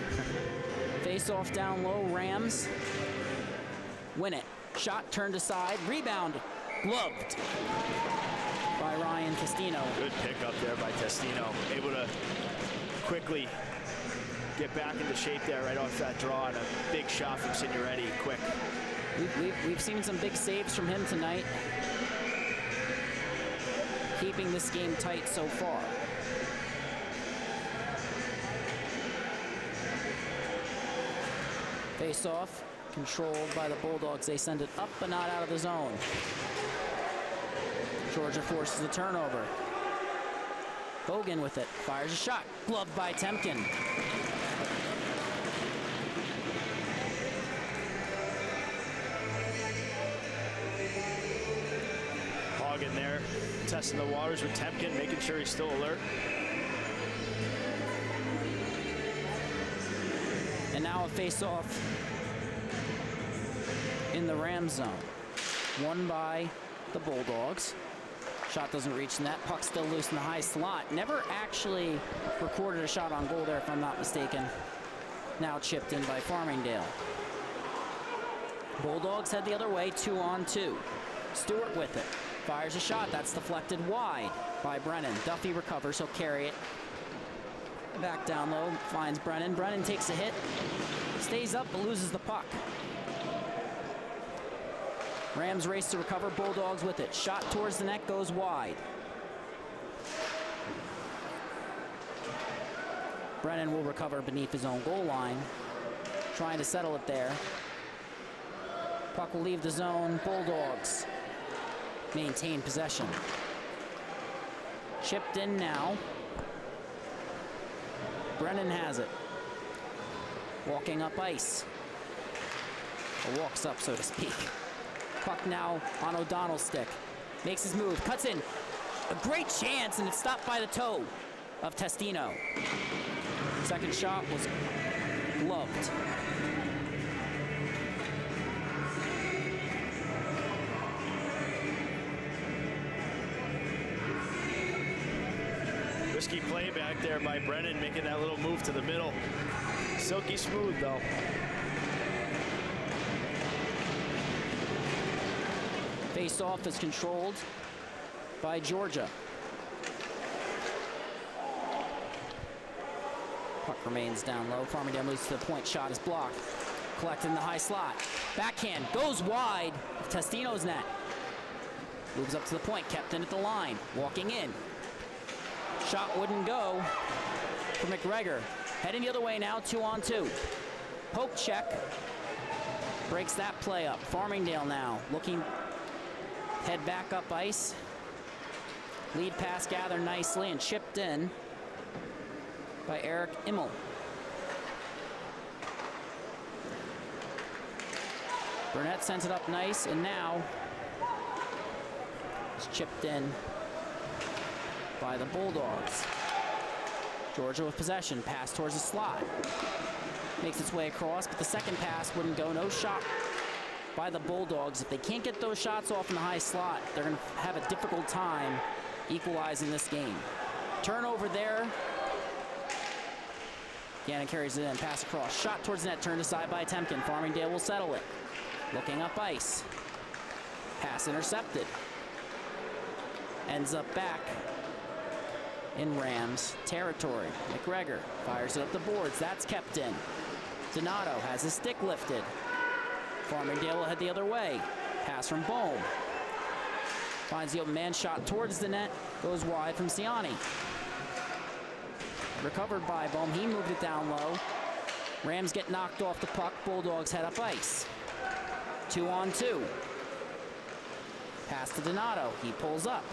Face off down low, Rams. Win it. Shot turned aside. Rebound. Gloved by Ryan Testino. Good pickup there by Testino. Able to quickly get back into shape there right off that draw, and a big shot from Signoretti, quick. We've seen some big saves from him tonight. Keeping this game tight so far. Face off, controlled by the Bulldogs. They send it up but not out of the zone. Georgia forces the turnover. Bogan with it, fires a shot, gloved by Temkin. Hagen there, testing the waters with Temkin, making sure he's still alert. And now a face-off in the Ram zone. Won by the Bulldogs. Shot doesn't reach the net. Puck still loose in the high slot. Never actually recorded a shot on goal there, if I'm not mistaken. Now chipped in by Farmingdale. Bulldogs head the other way, 2-on-2. Stewart with it. Fires a shot. That's deflected wide by Brennan. Duffy recovers. He'll carry it. Back down low. Finds Brennan. Brennan takes a hit. Stays up but loses the puck. Rams race to recover. Bulldogs with it. Shot towards the net. Goes wide. Brennan will recover beneath his own goal line. Trying to settle it there. Puck will leave the zone. Bulldogs maintain possession. Chipped in now. Brennan has it. Walking up ice. Or walks up, so to speak. Puck now on O'Donnell's stick. Makes his move. Cuts in. A great chance, and it's stopped by the toe of Testino. Second shot was gloved. Risky play back there by Brennan, making that little move to the middle. Silky smooth, though. Face-off is controlled by Georgia. Puck remains down low. Farmingdale moves to the point. Shot is blocked. Collected in the high slot. Backhand goes wide of Testino's net. Moves up to the point. Kept in at the line. Walking in. Shot wouldn't go for McGregor. Heading the other way now, 2-on-2. Poke check. Breaks that play up. Farmingdale now looking, head back up ice. Lead pass gathered nicely and chipped in by Eric Immel. Burnett sends it up nice, and now it's chipped in by the Bulldogs. Georgia with possession. Pass towards the slot. Makes its way across, but the second pass wouldn't go. No shot by the Bulldogs. If they can't get those shots off in the high slot, they're going to have a difficult time equalizing this game. Turnover there. Gannon carries it in. Pass across. Shot towards the net. Turned aside by Temkin. Farmingdale will settle it. Looking up ice. Pass intercepted. Ends up back in Rams territory. McGregor fires it up the boards. That's kept in. Donato has his stick lifted. Farmingdale will head the other way. Pass from Bohm. Finds the open man. Shot towards the net. Goes wide from Ciani. Recovered by Bohm. He moved it down low. Rams get knocked off the puck. Bulldogs head up ice. 2-on-2. Pass to Donato. He pulls up.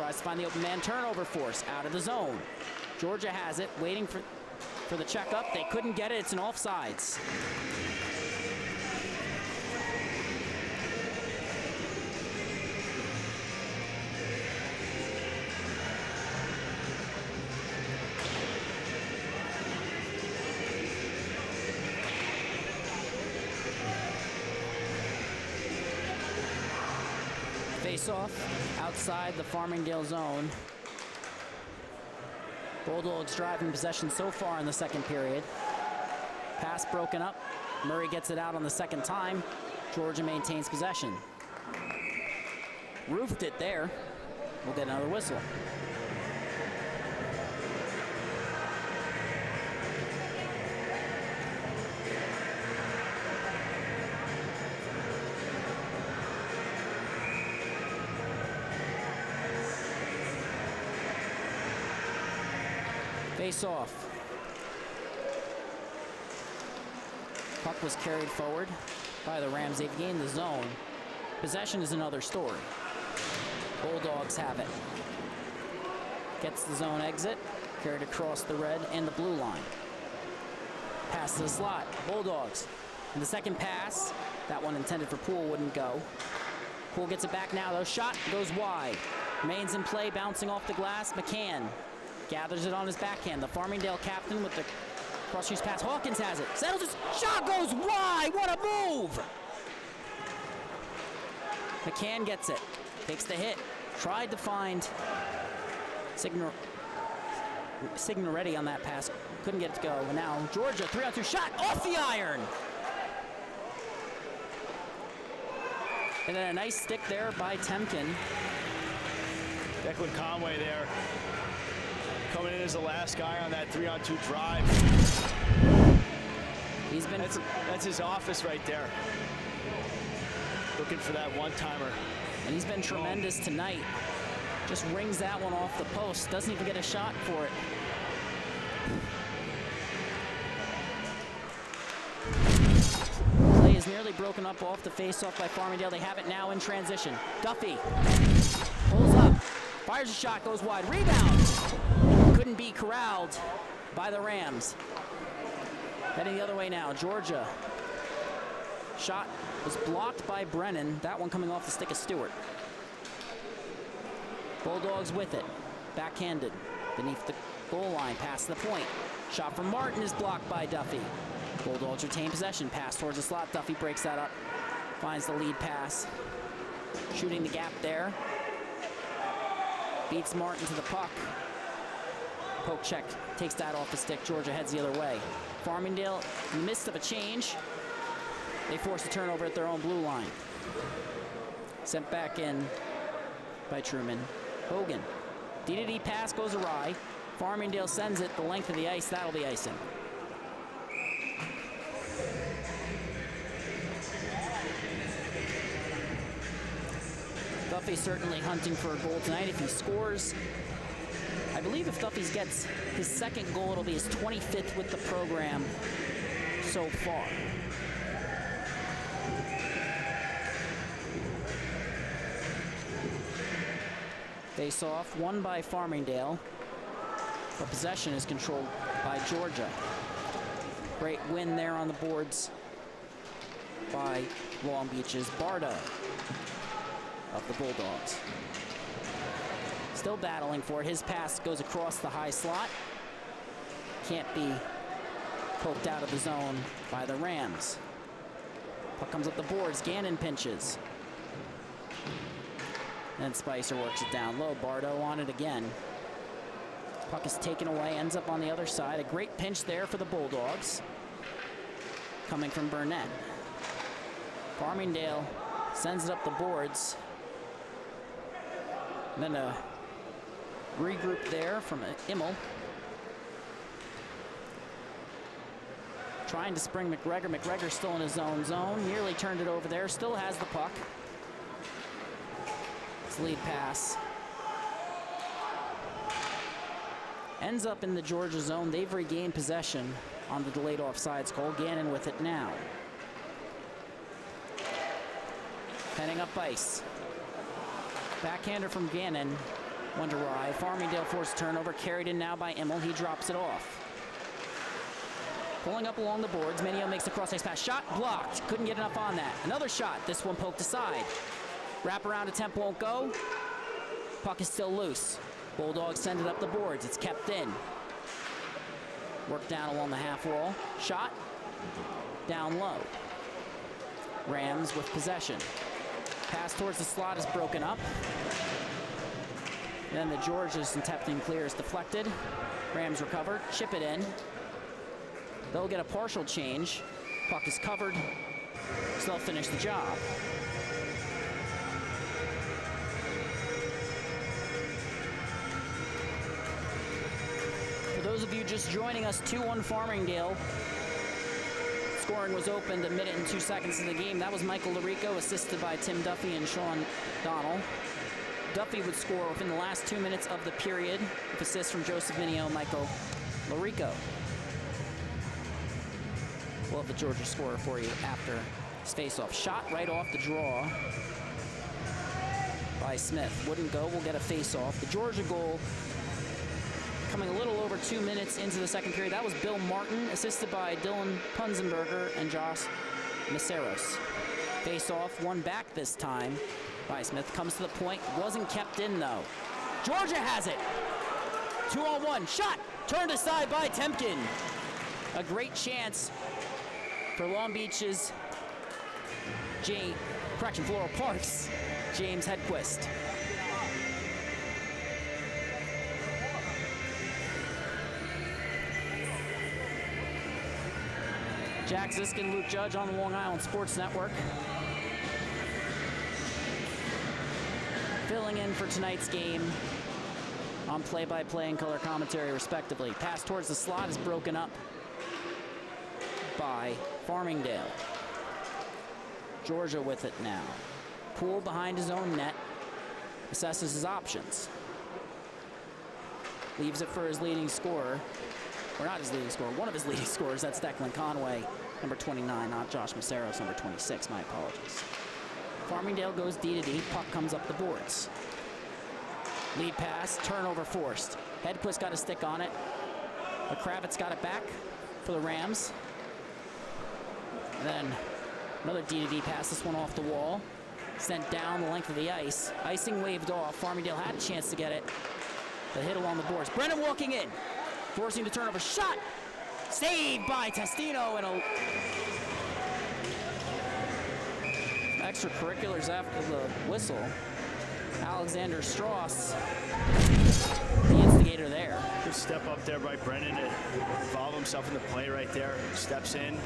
Tries to find the open man, turnover force, out of the zone. Georgia has it, waiting for the checkup. They couldn't get it, it's an offsides. Face-off outside the Farmingdale zone. Bulldogs driving possession so far in the second period. Pass broken up. Murray gets it out on the second time. Georgia maintains possession. Roofed it there. We'll get another whistle. Face off. Puck was carried forward by the Rams. They've gained the zone. Possession is another story. Bulldogs have it. Gets the zone exit. Carried across the red and the blue line. Pass to the slot. Bulldogs. And the second pass, that one intended for Poole, wouldn't go. Poole gets it back now though. Shot goes wide. Remains in play, bouncing off the glass. McCann gathers it on his backhand. The Farmingdale captain with the cross-use pass. Hawkins has it. Settles it. Shot goes wide. What a move! McCann gets it. Takes the hit. Tried to find Signoretti on that pass. Couldn't get it to go. And now Georgia, 3-on-2 shot off the iron. And then a nice stick there by Temkin. Declan Conway there, coming in as the last guy on that 3-on-2 drive. He's been that's his office right there. Looking for that one-timer. And he's been tremendous tonight. Just rings that one off the post. Doesn't even get a shot for it. Play is nearly broken up off the face-off by Farmingdale. They have it now in transition. Duffy pulls up, fires a shot, goes wide. Rebound. Couldn't be corralled by the Rams. Heading the other way now. Georgia. Shot was blocked by Brennan. That one coming off the stick of Stewart. Bulldogs with it. Backhanded. Beneath the goal line. Past the point. Shot from Martin is blocked by Duffy. Bulldogs retain possession. Pass towards the slot. Duffy breaks that up. Finds the lead pass. Shooting the gap there. Beats Martin to the puck. Poke check. Takes that off the stick. Georgia heads the other way. Farmingdale, in the midst of a change, they force a turnover at their own blue line. Sent back in by Truman. Hogan. D-to-D pass goes awry. Farmingdale sends it the length of the ice. That'll be icing. Duffy certainly hunting for a goal tonight. If he scores, I believe if Duffy gets his second goal, it'll be his 25th with the program so far. Face off, won by Farmingdale, but possession is controlled by Georgia. Great win there on the boards by Long Beach's Bardo of the Bulldogs. Still battling for it. His pass goes across the high slot. Can't be poked out of the zone by the Rams. Puck comes up the boards. Gannon pinches. And Spicer works it down low. Bardo on it again. Puck is taken away, ends up on the other side. A great pinch there for the Bulldogs. Coming from Burnett. Farmingdale sends it up the boards. And then a regroup there from Immel. Trying to spring McGregor. McGregor still in his own zone. Nearly turned it over there. Still has the puck. It's lead pass. Ends up in the Georgia zone. They've regained possession on the delayed offsides call. Gannon with it now. Heading up ice. Backhander from Gannon. One to Rye. Farmingdale forced turnover, carried in now by Immel. He drops it off. Pulling up along the boards, Minio makes the cross-ice pass. Shot blocked. Couldn't get enough on that. Another shot. This one poked aside. Wrap around attempt won't go. Puck is still loose. Bulldogs send it up the boards. It's kept in. Work down along the half wall. Shot. Down low. Rams with possession. Pass towards the slot is broken up. Then the Georges and Tepton clear is deflected. Rams recover. Chip it in. They'll get a partial change. Puck is covered. So they'll finish the job. For those of you just joining us, 2-1 Farmingdale. Scoring was opened a minute and 2 seconds of the game. That was Michael Larico, assisted by Tim Duffy and Sean Donnell. Duffy would score within the last 2 minutes of the period, with assists from Joseph Minio and Michael Larico. We'll have the Georgia scorer for you after his face-off. Shot right off the draw by Smith. Wouldn't go, we'll get a face-off. The Georgia goal coming a little over 2 minutes into the second period. That was Bill Martin, assisted by Dylan Punzenberger and Josh Maceros. Face-off, one back this time by Smith. Comes to the point, wasn't kept in though. Georgia has it. 2-on-1, shot, turned aside by Temkin. A great chance for Long Beach's Floral Parks, James Hedquist. Jack Ziskin, Luke Judge on the Long Island Sports Network. Filling in for tonight's game on play-by-play and color commentary, respectively. Pass towards the slot is broken up by Farmingdale. Georgia with it now. Poole behind his own net, assesses his options. Leaves it for his leading scorer. Or not his leading scorer, one of his leading scorers. That's Declan Conway, number 29, not Josh Maceros, number 26. My apologies. Farmingdale goes D to D. Puck comes up the boards. Lead pass, turnover forced. Hedquist got a stick on it, but Kravitz got it back for the Rams. And then another D to D pass, this one off the wall. Sent down the length of the ice. Icing waved off. Farmingdale had a chance to get it. The hit along the boards. Brennan walking in, forcing the turnover. Shot! Saved by Testino, and extracurriculars after the whistle. Alexander Strauss, the instigator there. Good step up there by Brennan to involve himself in the play right there. Steps in,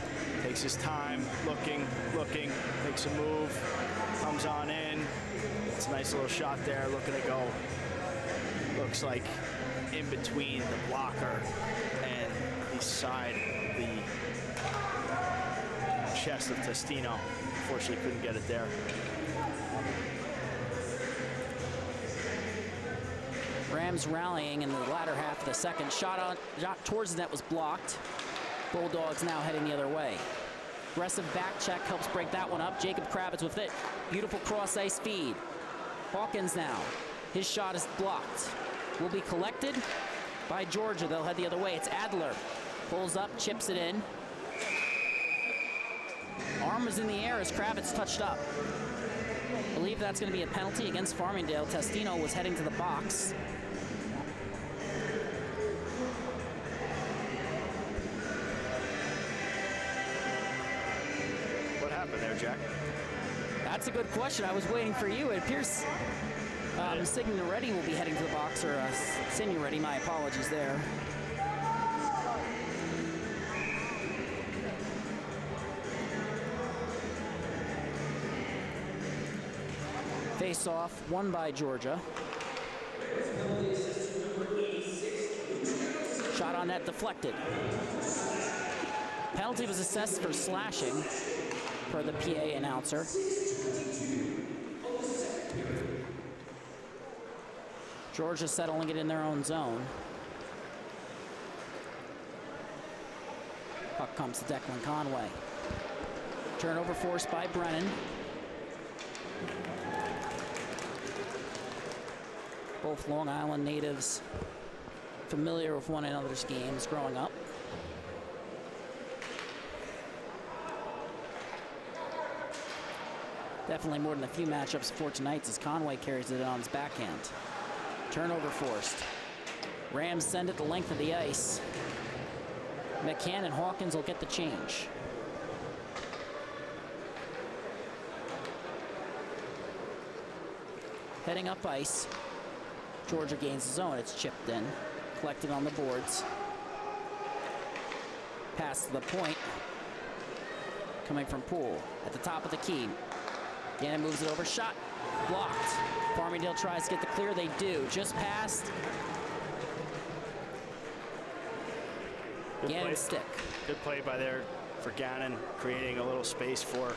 takes his time, looking, makes a move, comes on in. It's a nice little shot there, looking to go. Looks like in between the blocker and the side of the chest of Testino. Unfortunately, couldn't get it there. Rams rallying in the latter half of the second. Shot towards the net was blocked. Bulldogs now heading the other way. Aggressive back check helps break that one up. Jacob Kravitz with it. Beautiful cross-ice feed. Hawkins now. His shot is blocked. Will be collected by Georgia. They'll head the other way. It's Adler. Pulls up, chips it in. Arm was in the air as Kravitz touched up. I believe that's going to be a penalty against Farmingdale. Testino was heading to the box. What happened there, Jack? That's a good question. I was waiting for you. It appears Signoretti will be heading to the box, or Signoretti, my apologies there. Face-off, won by Georgia. Shot on net deflected. Penalty was assessed for slashing, per the PA announcer. Georgia settling it in their own zone. Puck comes to Declan Conway. Turnover forced by Brennan. Both Long Island natives, familiar with one another's games growing up. Definitely more than a few matchups for tonight's as Conway carries it on his backhand. Turnover forced. Rams send it the length of the ice. McCann and Hawkins will get the change. Heading up ice. Georgia gains the zone. It's chipped in. Collected on the boards. Pass to the point. Coming from Poole. At the top of the key. Gannon moves it over. Shot. Blocked. Farmingdale tries to get the clear. They do. Just past. Gannon stick. Good play by there for Gannon, creating a little space for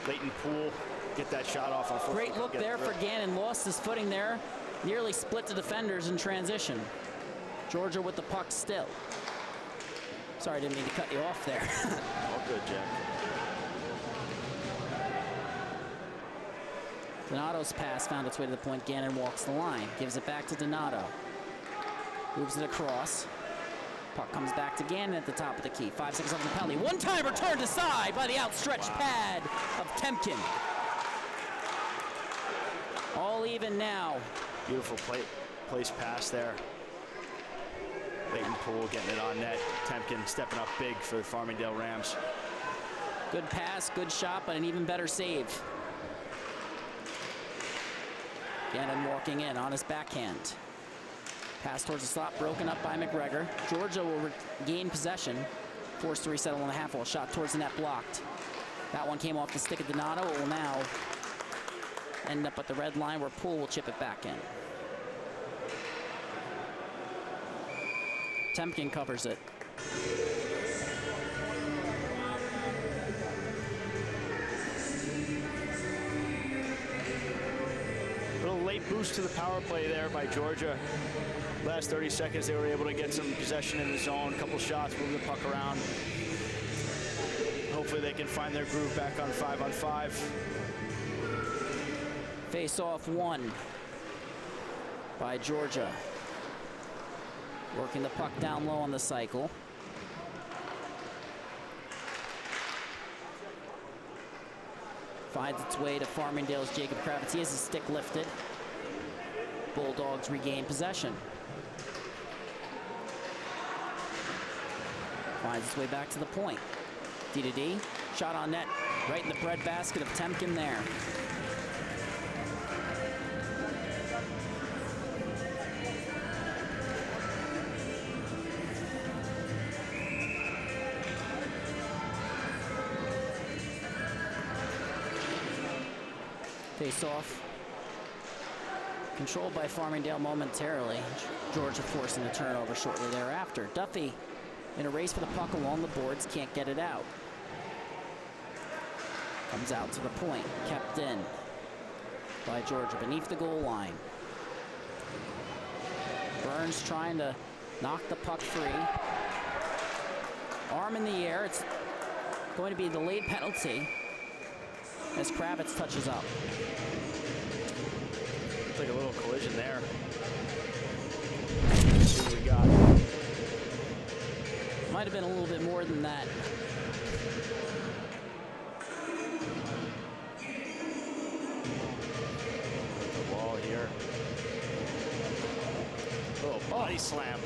Leighton Poole. Get that shot off. Great look there for Gannon. Lost his footing there. Nearly split the defenders in transition. Georgia with the puck still. Sorry, didn't mean to cut you off there. All good, Jack. Donato's pass found its way to the point. Gannon walks the line. Gives it back to Donato. Moves it across. Puck comes back to Gannon at the top of the key. 5 seconds left on the penalty. One-timer turned aside by the outstretched pad of Temkin. All even now. Beautiful place pass there. Leighton Poole getting it on net. Temkin stepping up big for the Farmingdale Rams. Good pass, good shot, but an even better save. Gannon walking in on his backhand. Pass towards the slot, broken up by McGregor. Georgia will regain possession. Forced to resettle on the half wall. Shot towards the net, blocked. That one came off the stick of Donato. It will now end up at the red line where Poole will chip it back in. Temkin covers it. Little late boost to the power play there by Georgia. Last 30 seconds, they were able to get some possession in the zone. A couple shots, move the puck around. Hopefully they can find their groove back on 5-on-5. Face-off won by Georgia. Working the puck down low on the cycle. Finds its way to Farmingdale's Jacob Kravitz. He has his stick lifted. Bulldogs regain possession. Finds its way back to the point. D-to-D. Shot on net. Right in the breadbasket of Temkin there. Face-off. Controlled by Farmingdale momentarily. Georgia forcing a turnover shortly thereafter. Duffy in a race for the puck along the boards, can't get it out. Comes out to the point, kept in by Georgia beneath the goal line. Burns trying to knock the puck free. Arm in the air. It's going to be a delayed penalty as Kravitz touches up. Looks like a little collision there. Let's see what we got. Might have been a little bit more than that. The wall here. Little body slam.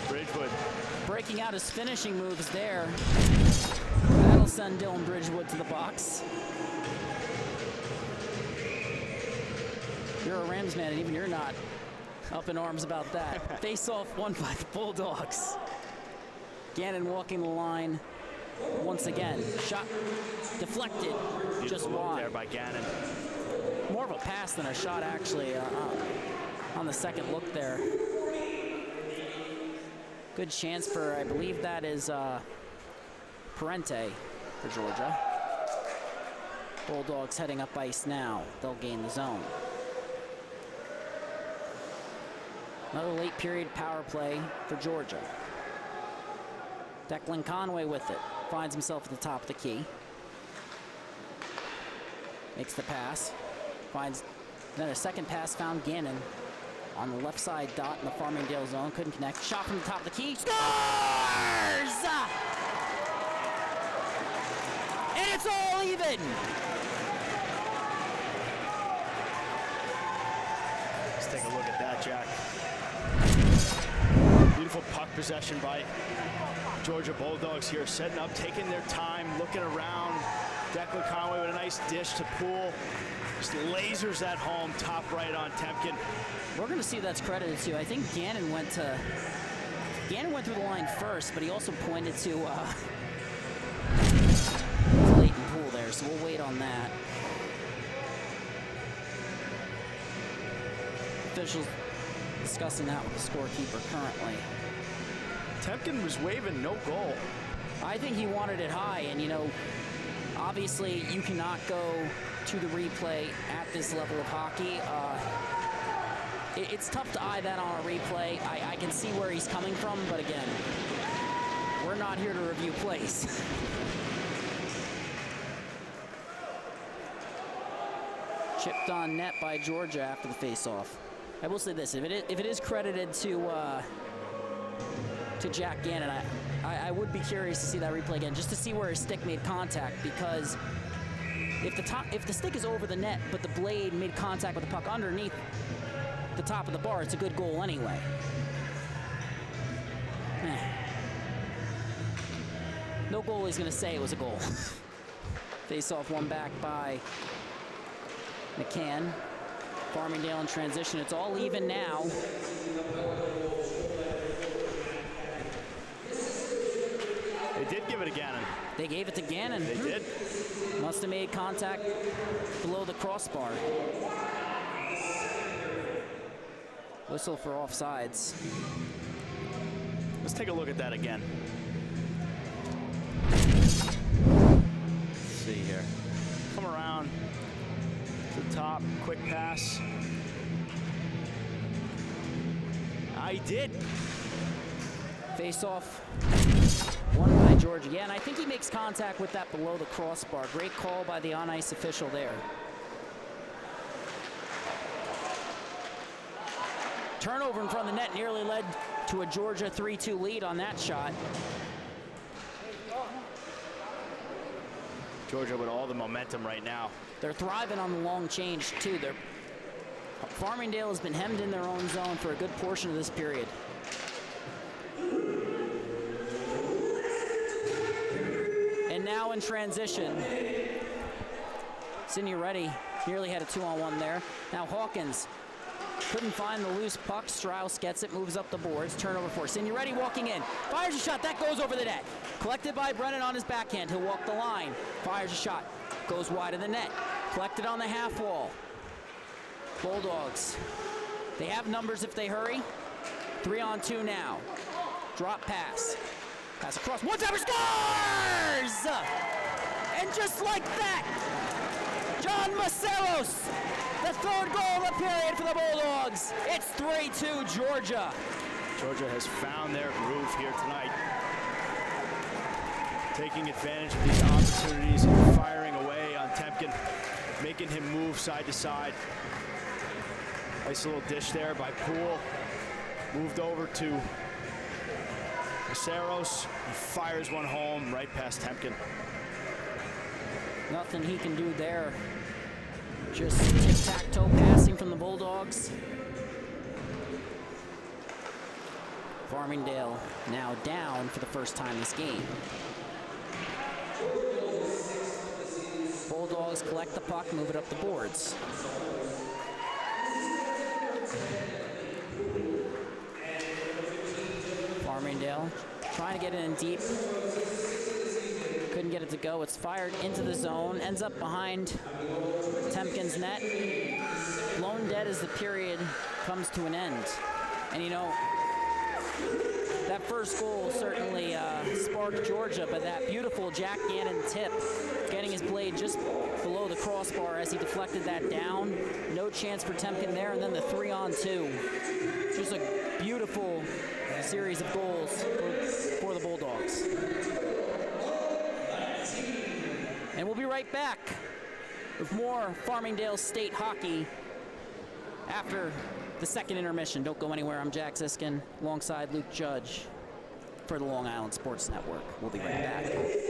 Bridgewood. Breaking out his finishing moves there. That'll send Dylan Bridgewood to the box. You're a Rams man, and even you're not up in arms about that. Face-off won by the Bulldogs. Gannon walking the line once again. Shot deflected, just wide. There by Gannon. More of a pass than a shot, actually, on the second look there. Good chance for, I believe that is Parente for Georgia. Bulldogs heading up ice now. They'll gain the zone. Another late period power play for Georgia. Declan Conway with it. Finds himself at the top of the key. Makes the pass. Finds Then a second pass found Gannon on the left side dot in the Farmingdale zone. Couldn't connect. Shot from the top of the key. Scores! And it's all even. Let's take a look at that, Jack. Beautiful puck possession by Georgia Bulldogs here, setting up, taking their time, looking around. Declan Conway with a nice dish to Poole. Just lasers that home, top right on Temkin. We're going to see that's credited to. I think Gannon went through the line first, but he also pointed to Clayton Poole there, so we'll wait on that. Officials discussing that with the scorekeeper currently. Temkin was waving no goal. I think he wanted it high, and obviously you cannot go to the replay at this level of hockey. It's tough to eye that on a replay. I can see where he's coming from, but again, we're not here to review plays. Chipped on net by Georgia after the face-off. I will say this: if it is credited to Jack Gannon, I would be curious to see that replay again, just to see where his stick made contact, because if the stick is over the net, but the blade made contact with the puck underneath the top of the bar, it's a good goal anyway. No goalie's going to say it was a goal. Face-off won back by McCann. Farmingdale in transition. It's all even now. They did give it to Gannon. They gave it to Gannon. They did. Must have made contact below the crossbar. Whistle for offsides. Let's take a look at that again. Let's see here. Come around to the top, quick pass. I did. Face-off. Won by Georgia. Yeah, and I think he makes contact with that below the crossbar. Great call by the on-ice official there. Turnover in front of the net nearly led to a Georgia 3-2 lead on that shot. Georgia with all the momentum right now. They're thriving on the long change, too. Farmingdale has been hemmed in their own zone for a good portion of this period. And now in transition, Signoretti nearly had a 2-on-1 there. Now Hawkins couldn't find the loose puck. Strauss gets it, moves up the boards. Turnover for Signoretti walking in. Fires a shot, that goes over the net. Collected by Brennan on his backhand. He'll walk the line. Fires a shot, goes wide of the net. Collected on the half wall. Bulldogs, they have numbers if they hurry. 3-on-2 now. Drop pass. Pass across, one-timer, scores! And just like that, John Maceros, the third goal of the period for the Bulldogs. It's 3-2 Georgia. Georgia has found their groove here tonight. Taking advantage of these opportunities and firing away on Temkin, making him move side to side. Nice little dish there by Poole. Moved over to Maceros. He fires one home right past Temkin. Nothing he can do there. Just tic-tac-toe passing from the Bulldogs. Farmingdale now down for the first time this game. Bulldogs collect the puck, move it up the boards. Farmingdale trying to get it in deep. Couldn't get it to go. It's fired into the zone. Ends up behind Temkin's net. Blown dead as the period comes to an end. And that first goal certainly sparked Georgia, but that beautiful Jack Gannon tip, getting his blade just below the crossbar as he deflected that down. No chance for Temkin there, and then the 3-on-2. Just a beautiful series of goals for the Bulldogs. And we'll be right back with more Farmingdale State hockey after the second intermission. Don't go anywhere. I'm Jack Ziskin alongside Luke Judge for the Long Island Sports Network. We'll be right back.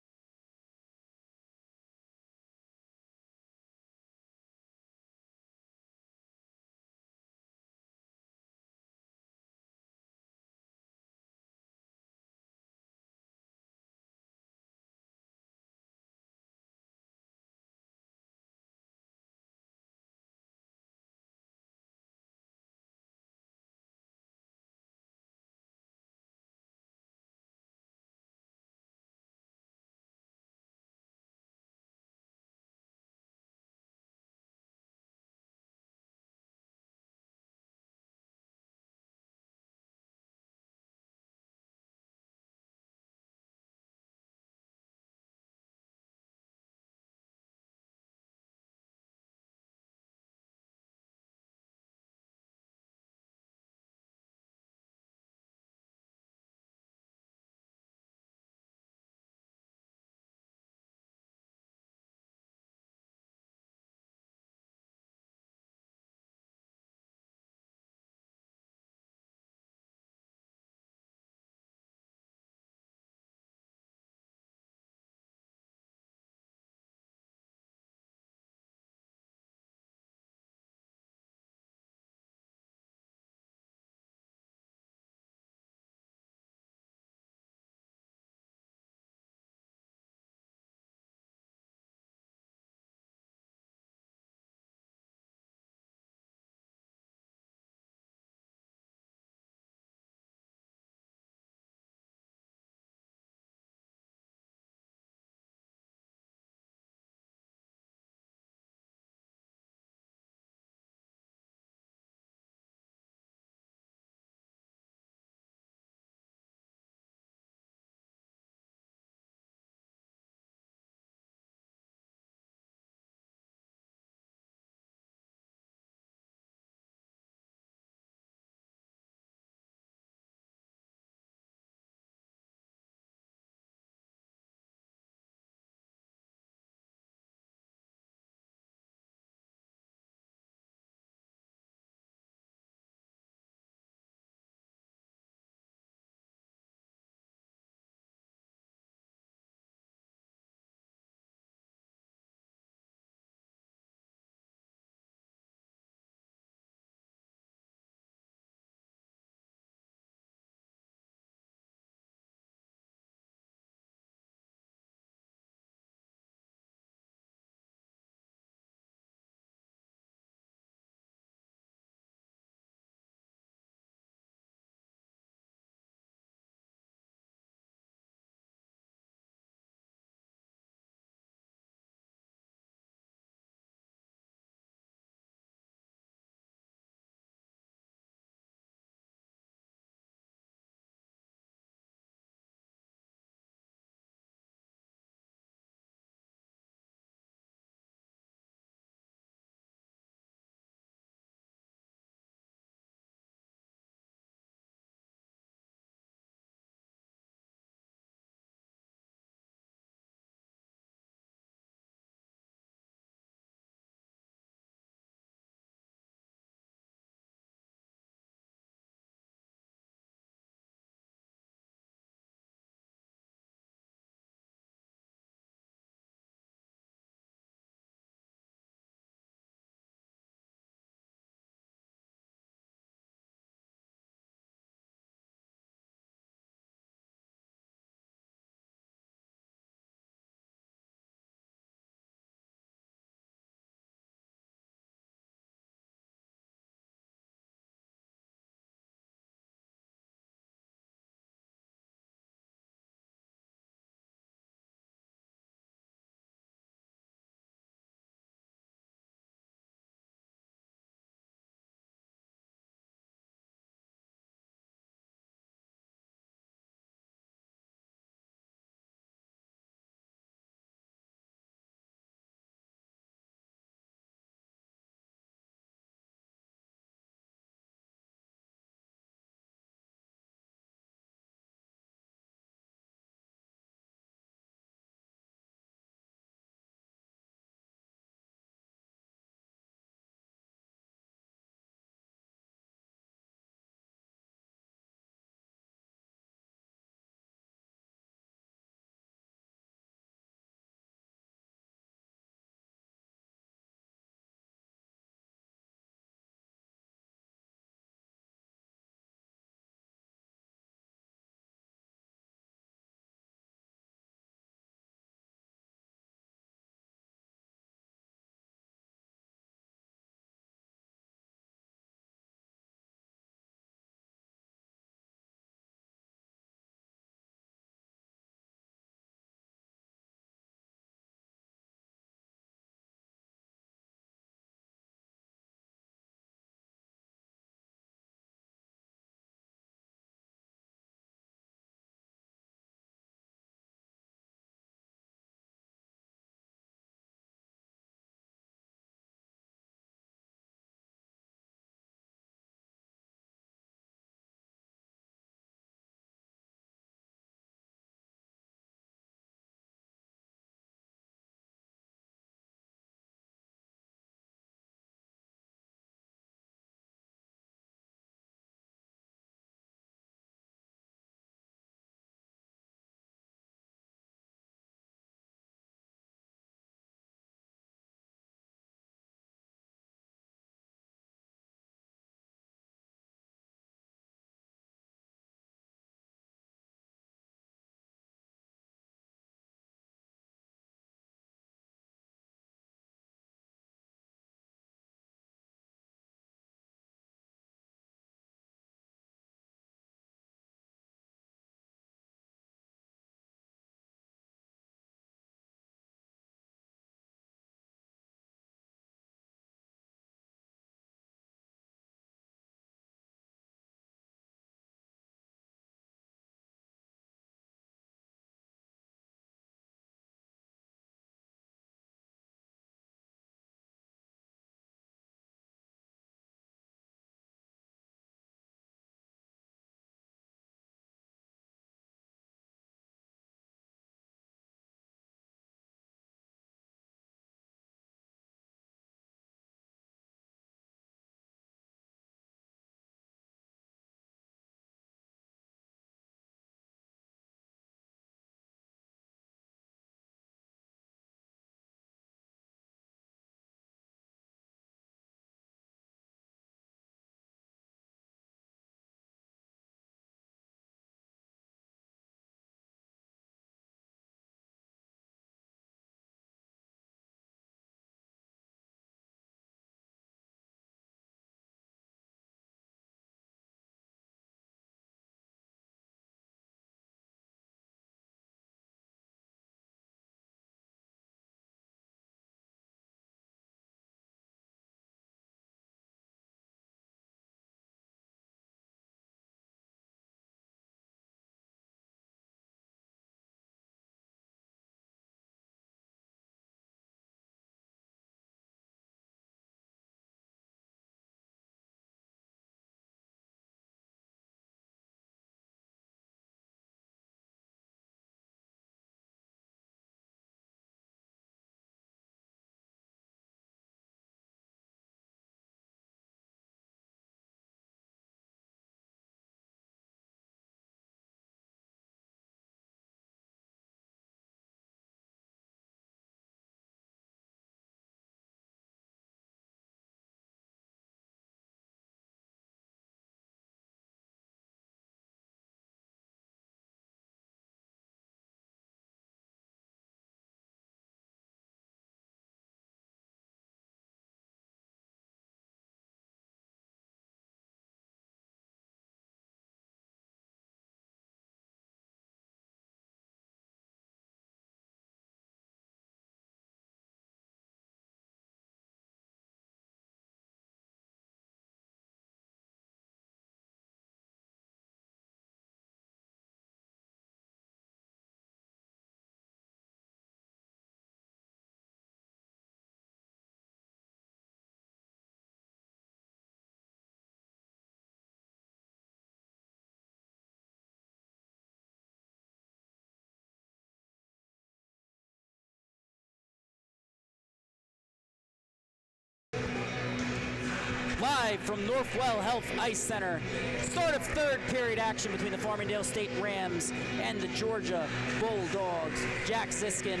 live from Northwell Health Ice Center. Start of third period action between the Farmingdale State Rams and the Georgia Bulldogs. Jack Ziskin,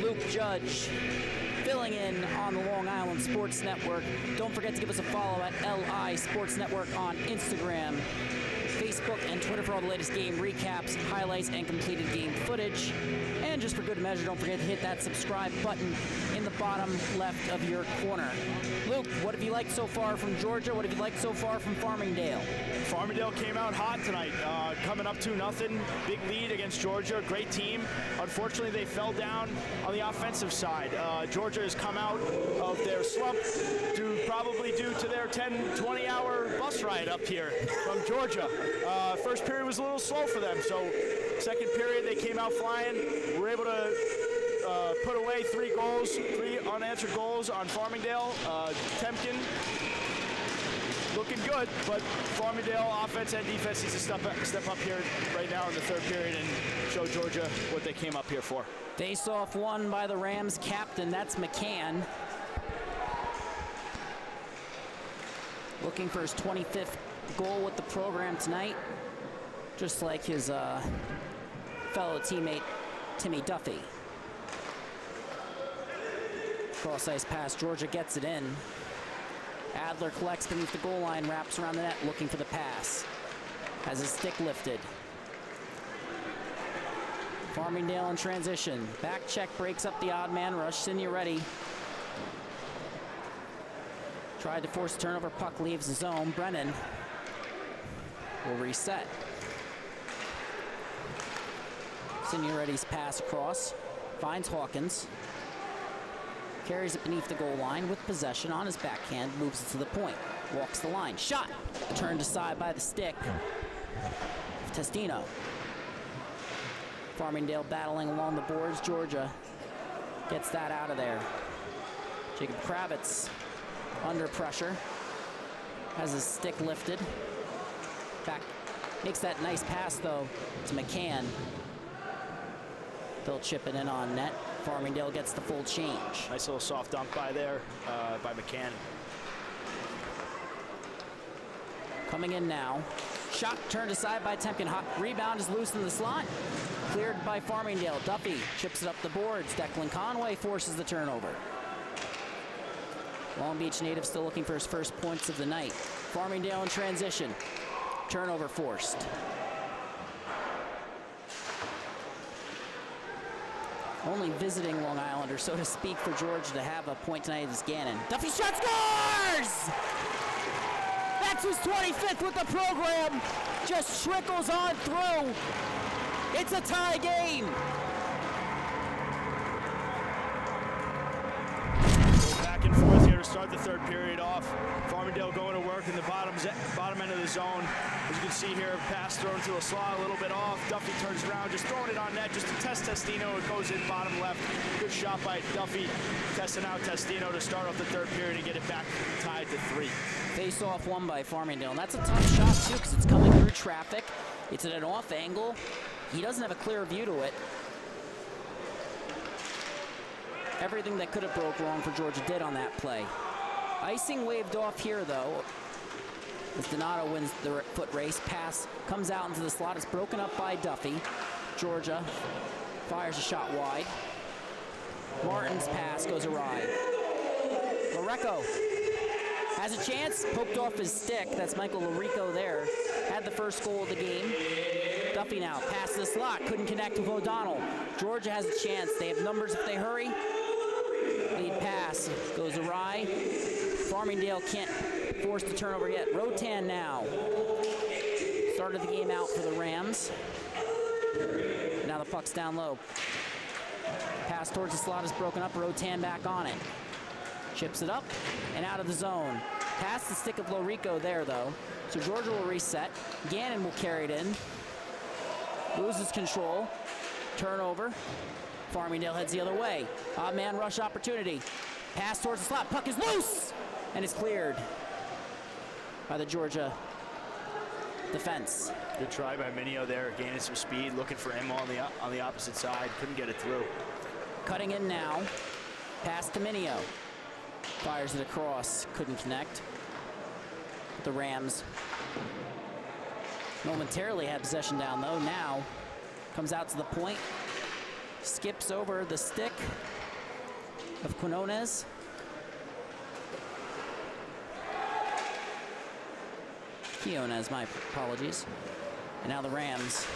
Luke Judge, filling in on the Long Island Sports Network. Don't forget to give us a follow at LI Sports Network on Instagram, Facebook, and Twitter for all the latest game recaps, highlights, and completed game footage. And just for good measure, don't forget to hit that subscribe button in the bottom left of your corner. Luke, what have you liked so far from Georgia? What have you liked so far from Farmingdale? Farmingdale came out hot tonight, coming up 2-0. Big lead against Georgia, great team. Unfortunately, they fell down on the offensive side. Georgia has come out of their slump probably due to their 10-20 hour bus ride up here from Georgia. First period was a little slow for them, so second period they came out flying. Were able to put away 3 unanswered goals on Farmingdale. Temkin looking good, but Farmingdale offense and defense needs to step up here right now in the third period and show Georgia what they came up here for. Face-off won by the Rams captain, that's McCann. Looking for his 25th goal with the program tonight, just like his fellow teammate Timmy Duffy. Cross-ice pass, Georgia gets it in. Adler collects beneath the goal line, wraps around the net, looking for the pass. Has his stick lifted. Farmingdale in transition. Back check breaks up the odd man rush. Signoretti tried to force a turnover. Puck leaves the zone. Brennan will reset. Signoretti's pass across. Finds Hawkins. Carries it beneath the goal line with possession on his backhand. Moves it to the point. Walks the line. Shot! Turned aside by the stick. Testino. Farmingdale battling along the boards. Georgia gets that out of there. Jacob Kravitz under pressure. Has his stick lifted. Back. Makes that nice pass, though, to McCann. They'll chip it in on net. Farmingdale gets the full change. Nice little soft dunk by there by McCann. Coming in now. Shot turned aside by Temkin. Hot rebound is loose in the slot. Cleared by Farmingdale. Duffy chips it up the boards. Declan Conway forces the turnover. Long Beach native still looking for his first points of the night. Farmingdale in transition. Turnover forced. Only visiting Long Islander, so to speak, for Georgia to have a point tonight is Gannon. Duffy shot scores! That's his 25th with the program. Just trickles on through. It's a tie game. Back and forth here to start the third period off. Farmingdale going to work in the bottom end of the zone. As you can see here, pass thrown to the slot, a little bit off. Duffy turns around, just throwing it on net, just to test Testino. It goes in bottom left. Good shot by Duffy, testing out Testino to start off the third period and get it back tied to 3. Face-off won by Farmingdale, and that's a tough shot, too, because it's coming through traffic. It's at an off angle. He doesn't have a clear view to it. Everything that could have broke wrong for Georgia did on that play. Icing waved off here, though, as Donato wins the foot race. Pass comes out into the slot. It's broken up by Duffy. Georgia fires a shot wide. Martin's pass goes awry. Loreco has a chance, poked off his stick. That's Michael Lorico there. Had the first goal of the game. Duffy now, pass the slot, couldn't connect with O'Donnell. Georgia has a chance. They have numbers if they hurry. Lead pass goes awry. Farmingdale can't force the turnover yet. Rotan now. Started the game out for the Rams. Now the puck's down low. Pass towards the slot is broken up. Rotan back on it. Chips it up and out of the zone. Past the stick of Lorico there, though. So Georgia will reset. Gannon will carry it in. Loses control. Turnover. Farmingdale heads the other way. Odd man rush opportunity. Pass towards the slot. Puck is loose! And is cleared by the Georgia defense. Good try by Minio there, gaining some speed, looking for him on the opposite side. Couldn't get it through. Cutting in now. Pass to Minio. Fires it across. Couldn't connect. The Rams momentarily had possession down low. Now comes out to the point, skips over the stick of Quinones. Quinones, my apologies. And now the Rams,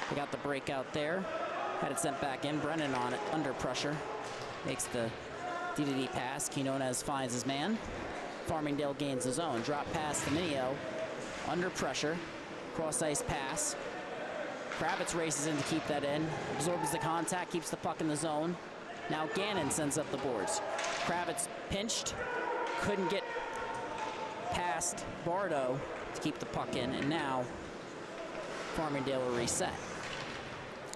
they got the breakout there. Had it sent back in. Brennan on it, under pressure. Makes the DDD pass. Quinones finds his man. Farmingdale gains his own. Drop pass to Minio. Under pressure. Cross ice pass. Kravitz races in to keep that in. Absorbs the contact, keeps the puck in the zone. Now Gannon sends up the boards. Kravitz pinched. Couldn't get past Bardo to keep the puck in. And now Farmingdale will reset.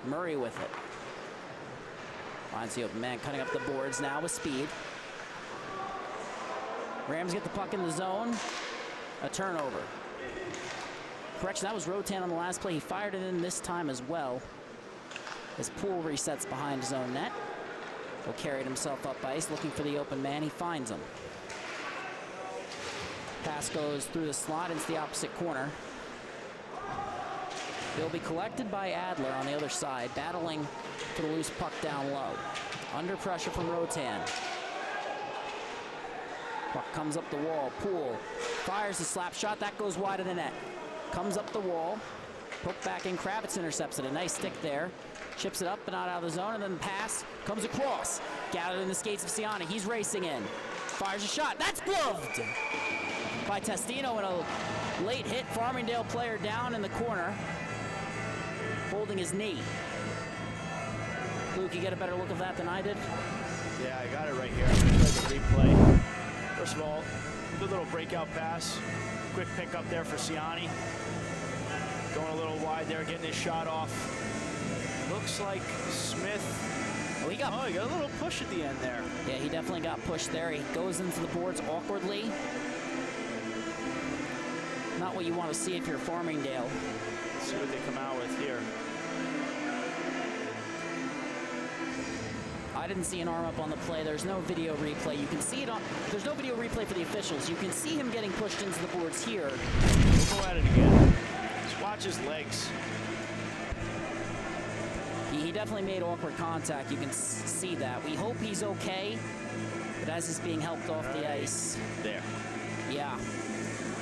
Murray with it. Finds the open man, cutting up the boards now with speed. Rams get the puck in the zone. A turnover. Correction, that was Rotan on the last play. He fired it in this time as well. As Poole resets behind his own net. Will carried himself up ice, looking for the open man. He finds him. Pass goes through the slot into the opposite corner. They'll be collected by Adler on the other side, battling for the loose puck down low. Under pressure from Rotan. Puck comes up the wall. Poole fires the slap shot. That goes wide of the net. Comes up the wall. Poke back in. Kravitz intercepts it. A nice stick there. Chips it up but not out of the zone. And then the pass comes across. Gathered in the skates of Ciani. He's racing in. Fires a shot. That's gloved by Testino, and a late hit. Farmingdale player down in the corner, holding his knee. Luke, you get a better look of that than I did? Yeah, I got it right here. I'm going to play the replay. First of all, good little breakout pass. Quick pick up there for Ciani. Going a little wide there, getting his shot off. Looks like Smith. Oh, he got a little push at the end there. Yeah, he definitely got pushed there. He goes into the boards awkwardly. Not what you want to see if you're Farmingdale. Let's see what they come out with here. I didn't see an arm up on the play. There's no video replay. You can see it on. There's no video replay for the officials. You can see him getting pushed into the boards here. We'll go at it again. Just watch his legs. He definitely made awkward contact. You can see that. We hope he's okay. But as he's being helped off the ice. There. Yeah.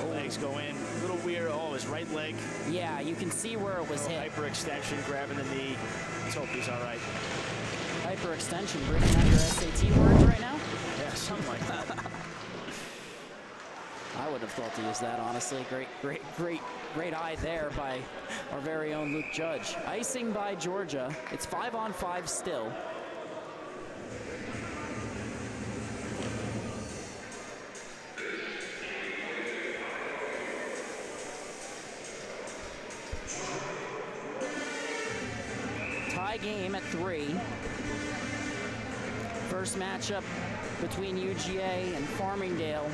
Legs go in. A little weird. Oh, his right leg. Yeah, you can see where it was hit. Hyperextension, grabbing the knee. Let's hope he's all right. Hyperextension, bringing out your SAT words right now? Yeah, something like that. I would have thought to use that, honestly. Great eye there by our very own Luke Judge. Icing by Georgia. It's 5-on-5 still. Tie game at 3. First matchup between UGA and Farmingdale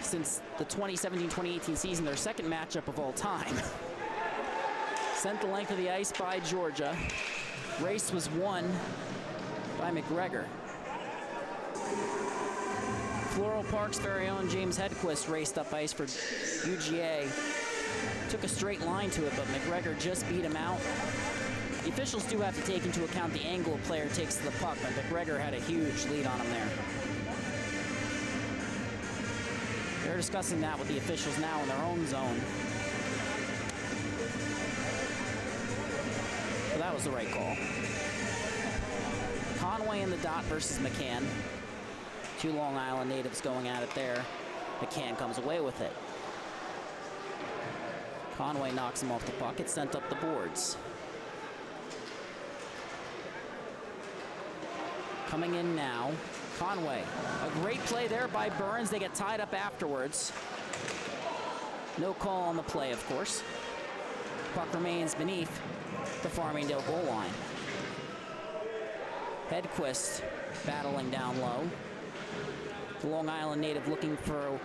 since the 2017-2018 season, their second matchup of all time. Sent the length of the ice by Georgia. Race was won by McGregor. Floral Park's very own James Hedquist raced up ice for UGA. Took a straight line to it, but McGregor just beat him out. The officials do have to take into account the angle a player takes to the puck, but McGregor had a huge lead on him there. They're discussing that with the officials now in their own zone. So that was the right call. Conway in the dot versus McCann. Two Long Island natives going at it there. McCann comes away with it. Conway knocks him off the puck. It's sent up the boards. Coming in now, Conway. A great play there by Burns. They get tied up afterwards. No call on the play, of course. Puck remains beneath the Farmingdale goal line. Hedquist battling down low. The Long Island native looking for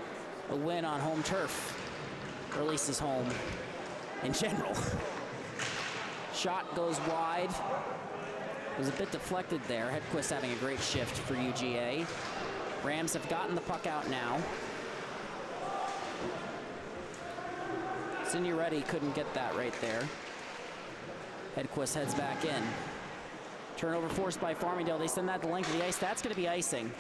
a win on home turf, or at least his home in general. Shot goes wide. It was a bit deflected there. Hedquist having a great shift for UGA. Rams have gotten the puck out now. Signoretti couldn't get that right there. Hedquist heads back in. Turnover forced by Farmingdale. They send that the length of the ice. That's going to be icing.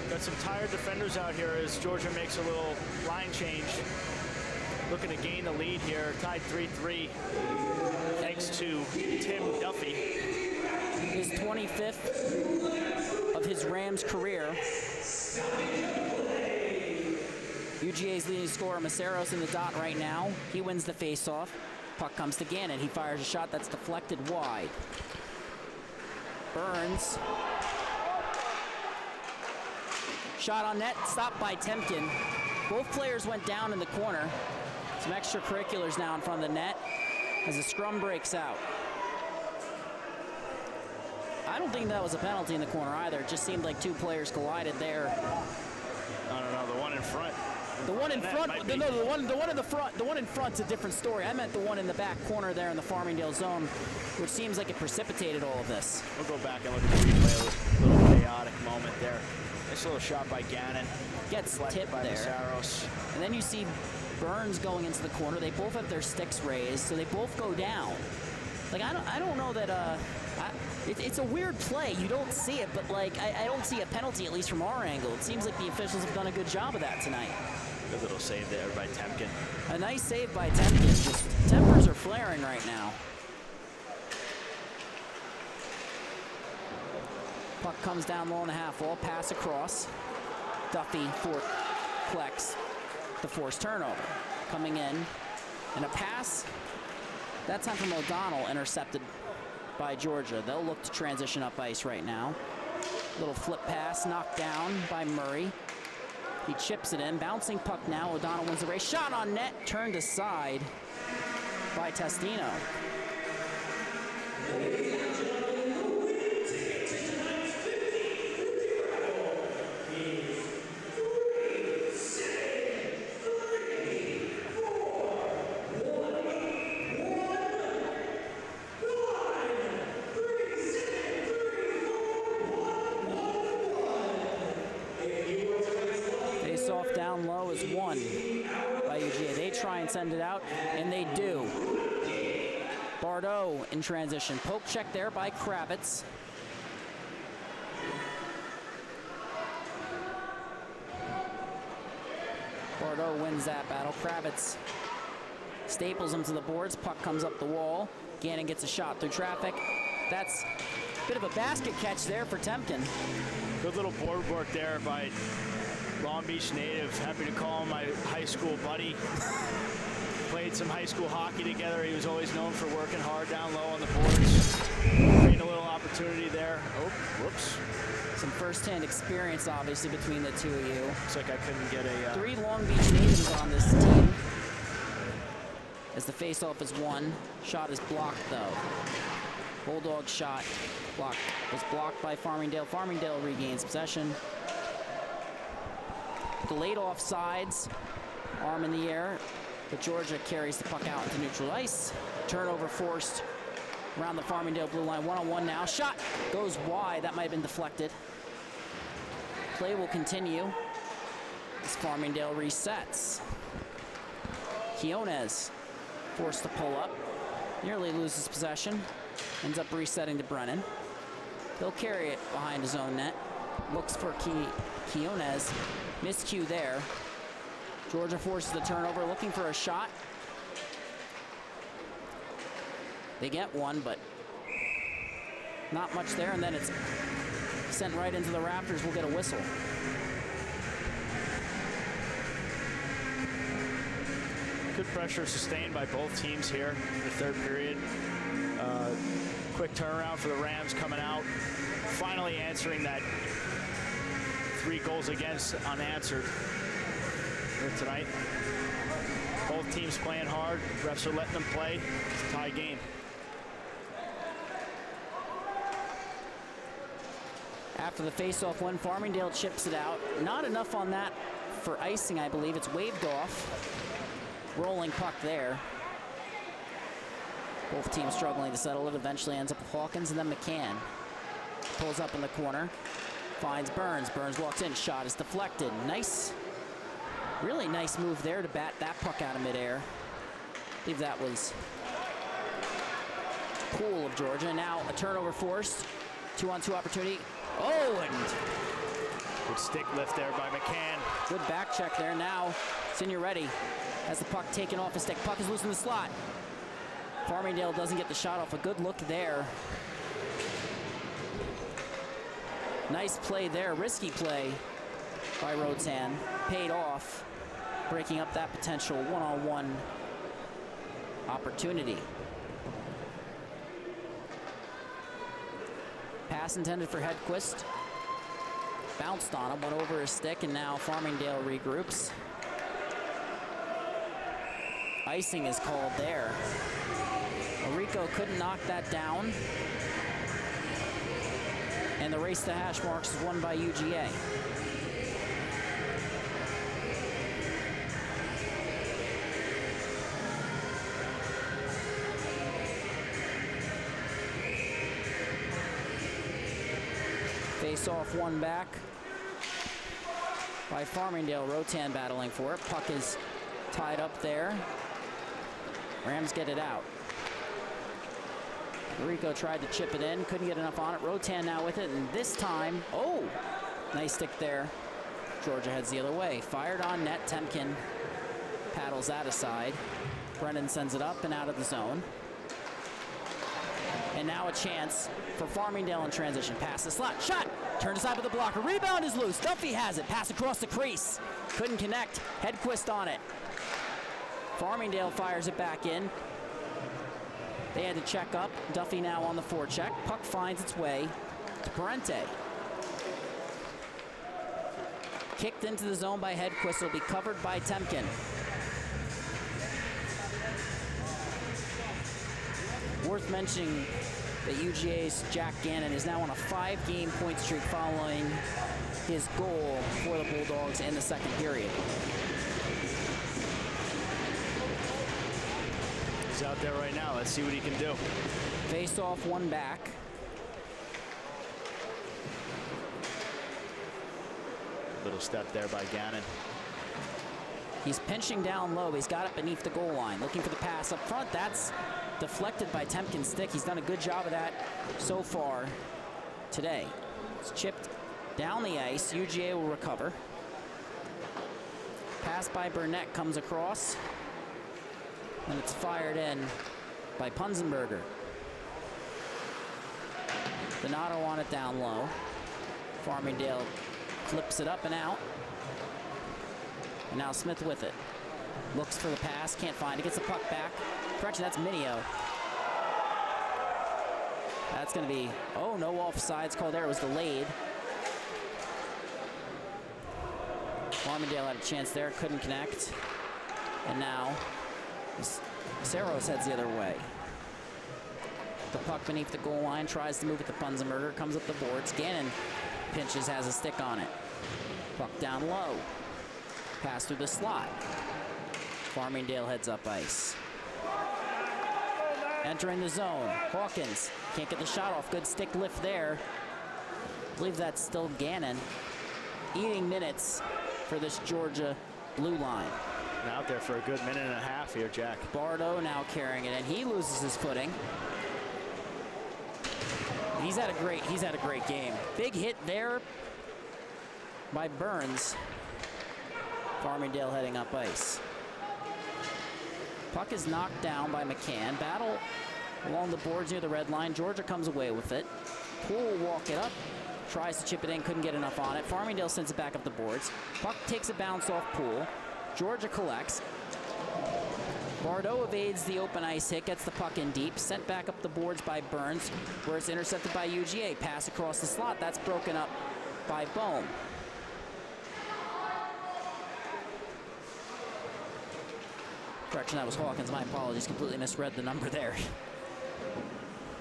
Got some tired defenders out here as Georgia makes a little line change. Looking to gain the lead here, tied 3-3, thanks to Tim Duffy. His 25th of his Rams career. UGA's leading scorer, Maceros, in the dot right now. He wins the faceoff. Puck comes to Gannon. He fires a shot that's deflected wide. Burns. Shot on net, stopped by Temkin. Both players went down in the corner. Some extracurriculars now in front of the net as the scrum breaks out. I don't think that was a penalty in the corner either. It just seemed like two players collided there. I don't know, the one in front. The one in front, no, the one in the front, the one in front's a different story. I meant the one in the back corner there in the Farmingdale zone, which seems like it precipitated all of this. We'll go back and look at the replay. A little chaotic moment there. Nice little shot by Gannon. Gets tipped by there. Maceros. And then you see Burns going into the corner. They both have their sticks raised, so they both go down. Like, I don't know that, it's a weird play. You don't see it, but like, I don't see a penalty, at least from our angle. It seems like the officials have done a good job of that tonight. Good little save there by Temkin. A nice save by Temkin. Just tempers are flaring right now. Puck comes down low in the half wall, pass across. Duffy collects the forced turnover. Coming in, and a pass, that time from O'Donnell, intercepted by Georgia. They'll look to transition up ice right now. Little flip pass, knocked down by Murray. He chips it in, bouncing puck now. O'Donnell wins the race. Shot on net, turned aside by Testino. Face-off down low is won by UGA. They try and send it out, and they do. Bardot in transition. Poke check there by Kravitz. Bardot wins that battle. Kravitz staples him to the boards. Puck comes up the wall. Gannon gets a shot through traffic. That's a bit of a basket catch there for Temkin. Good little board work there by Long Beach native. Happy to call him my high school buddy. Played some high school hockey together. He was always known for working hard down low on the boards. Creating a little opportunity there. Oh, whoops. Some first-hand experience, obviously, between the two of you. Looks like I couldn't get a... 3 Long Beach natives on this team. As the face-off is won. Shot is blocked, though. Bulldog shot blocked. Was blocked by Farmingdale. Farmingdale regains possession. Delayed offsides. Arm in the air. But Georgia carries the puck out into neutral ice. Turnover forced around the Farmingdale blue line. 1-on-1 now. Shot goes wide. That might have been deflected. Play will continue as Farmingdale resets. Quiones forced to pull up. Nearly loses possession. Ends up resetting to Brennan. He'll carry it behind his own net. Looks for Quiones. Miscue there. Georgia forces the turnover, looking for a shot. They get one, but not much there, and then it's sent right into the rafters. We'll get a whistle. Good pressure sustained by both teams here in the third period. Quick turnaround for the Rams coming out. Finally answering that 3 goals against unanswered here tonight. Both teams playing hard. Refs are letting them play. It's a tie game. After the faceoff one, Farmingdale chips it out. Not enough on that for icing, I believe. It's waved off. Rolling puck there. Both teams struggling to settle it. Eventually ends up with Hawkins and then McCann. pulls up in the corner, finds Burns. Burns walks in, shot is deflected. Nice, really nice move there to bat that puck out of midair. I believe that was Poole of Georgia. Now a turnover forced. 2-on-2 opportunity. Oh, and Good stick lift there by McCann. good back check there. Now Signoretti has the puck taken off his stick. Puck is loose in the slot. Farmingdale doesn't get the shot off. A good look there. Nice play there. Risky play by Rotan. Paid off, breaking up that potential one-on-one opportunity. Pass intended for Hedquist. Bounced on him, went over his stick, and now Farmingdale regroups. Icing is called there. Rico couldn't knock that down. And the race to hash marks is won by UGA. Face off one back by Farmingdale. Rotan battling for it. Puck is tied up there. Rams get it out. Rico tried to chip it in, couldn't get enough on it. Rotan now with it, and this time, oh, nice stick there. Georgia heads the other way. Fired on net, Temkin paddles that aside. Brennan sends it up and out of the zone. And now a chance for Farmingdale in transition. Pass the slot, shot, turned aside with the blocker. Rebound is loose, Duffy has it, pass across the crease. Couldn't connect, Hedquist on it. Farmingdale fires it back in. They had to check up. Duffy now on the forecheck. Puck finds its way to Parente. Kicked into the zone by Hedquist. Will be covered by Temkin. Worth mentioning that UGA's Jack Gannon is now on a 5-game point streak following his goal for the Bulldogs in the second period. He's out there right now. Let's see what he can do. Face off one back. Little step there by Gannon. He's pinching down low. He's got it beneath the goal line. Looking for the pass up front. That's deflected by Temkin's stick. He's done a good job of that so far today. It's chipped down the ice. UGA will recover. Pass by Burnett comes across. And it's fired in by Punzenberger. Donato on it down low. Farmingdale flips it up and out. And now Smith with it. Looks for the pass, can't find it, gets the puck back. Correction, that's Minio. That's gonna be, oh, no offsides called there, it was delayed. Farmingdale had a chance there, couldn't connect. And now, Saros heads the other way. The puck beneath the goal line, tries to move it to Punzenberger, comes up the boards. Gannon pinches, has a stick on it. Puck down low. Pass through the slot. Farmingdale heads up ice. Entering the zone. Hawkins can't get the shot off. Good stick lift there. I believe that's still Gannon. Eating minutes for this Georgia blue line. Out there for a good minute and a half here, Jack. Bardo now carrying it, and he loses his footing. He's had a great game. Big hit there by Burns. Farmingdale heading up ice. Puck is knocked down by McCann. Battle along the boards near the red line. Georgia comes away with it. Poole will walk it up. Tries to chip it in, couldn't get enough on it. Farmingdale sends it back up the boards. Puck takes a bounce off Poole. Georgia collects. Bardo evades the open ice hit, gets the puck in deep. Sent back up the boards by Burns, where it's intercepted by UGA. Pass across the slot. That's broken up by Bohm. Correction, that was Hawkins. My apologies. Completely misread the number there.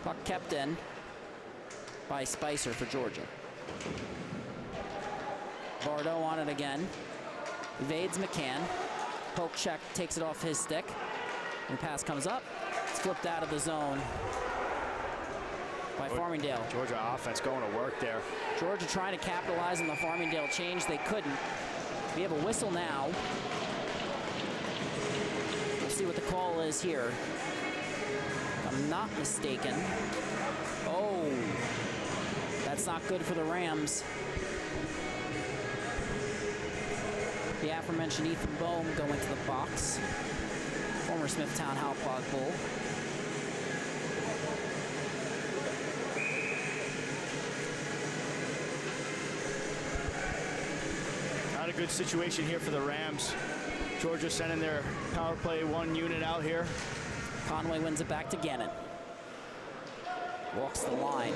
Puck kept in by Spicer for Georgia. Bardo on it again. Evades McCann. Poke check, takes it off his stick. And the pass comes up. It's flipped out of the zone by Farmingdale. Georgia offense going to work there. Georgia trying to capitalize on the Farmingdale change. They couldn't. We have a whistle now. We'll see what the call is here. If I'm not mistaken. Oh, that's not good for the Rams. The aforementioned Ethan Bohm going to the box. Former Smithtown Hauppauge Bull. Not a good situation here for the Rams. Georgia sending their power play 1 unit out here. Conway wins it back to Gannon. Walks the line.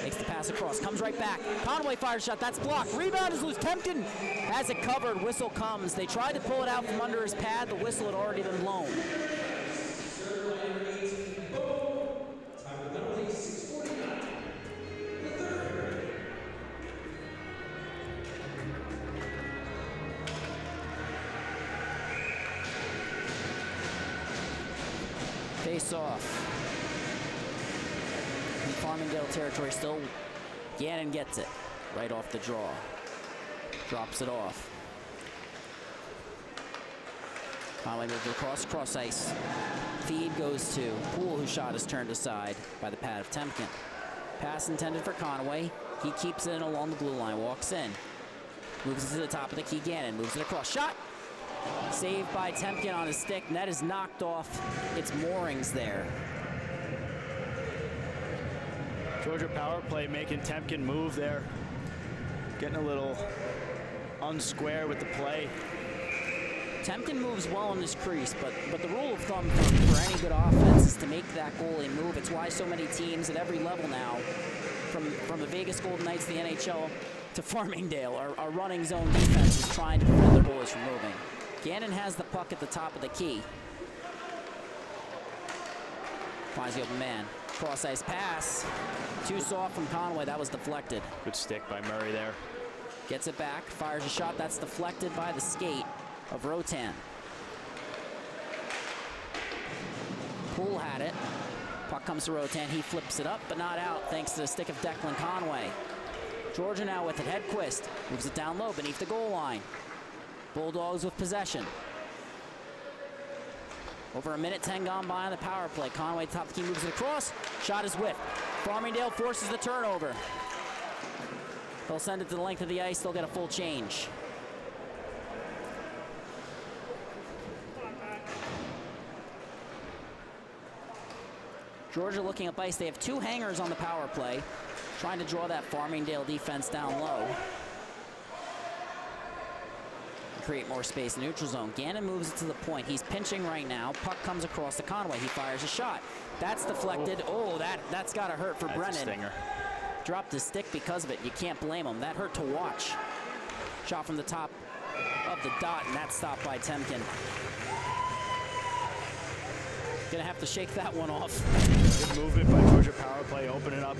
Makes the pass across. Comes right back. Conway fires shot. That's blocked. Rebound is loose. Tempkin has it covered. Whistle comes. They tried to pull it out from under his pad. The whistle had already been blown. Face off. In Farmingdale territory still. Gannon gets it right off the draw. Drops it off. Conway moves across, cross ice. Feed goes to Poole, whose shot is turned aside by the pad of Tempkin. Pass intended for Conway. He keeps it in along the blue line, walks in. Moves it to the top of the key. Gannon moves it across. Shot! Saved by Tempkin on his stick. Net is knocked off its moorings there. Georgia power play making Tempkin move there. Getting a little unsquare with the play. Tempkin moves well in this crease, but the rule of thumb for any good offense is to make that goalie move. It's why so many teams at every level now, from the Vegas Golden Knights, the NHL, to Farmingdale, are running zone defenses trying to prevent their goalies from moving. Gannon has the puck at the top of the key. Finds the open man. Cross ice pass. Too soft from Conway. That was deflected. Good stick by Murray there. Gets it back. Fires a shot. That's deflected by the skate of Rotan. Poole had it. Puck comes to Rotan. He flips it up, but not out thanks to the stick of Declan Conway. Georgia now with it. Hedquist moves it down low beneath the goal line. Bulldogs with possession. Over 1:10 gone by on the power play. Conway, top of the key, moves it across. Shot is whiffed. Farmingdale forces the turnover. They'll send it to the length of the ice. They'll get a full change. Georgia looking up ice. They have 2 hangers on the power play, trying to draw that Farmingdale defense down low. Create more space in the neutral zone. Gannon moves it to the point. He's pinching right now. Puck comes across to Conway. He fires a shot. That's deflected. Oh, that's got to hurt for Brennan. That's a stinger. Dropped his stick because of it. You can't blame him. That hurt to watch. Shot from the top of the dot, and that's stopped by Tempkin. Gonna have to shake that one off. Good movement by Georgia power play, opening up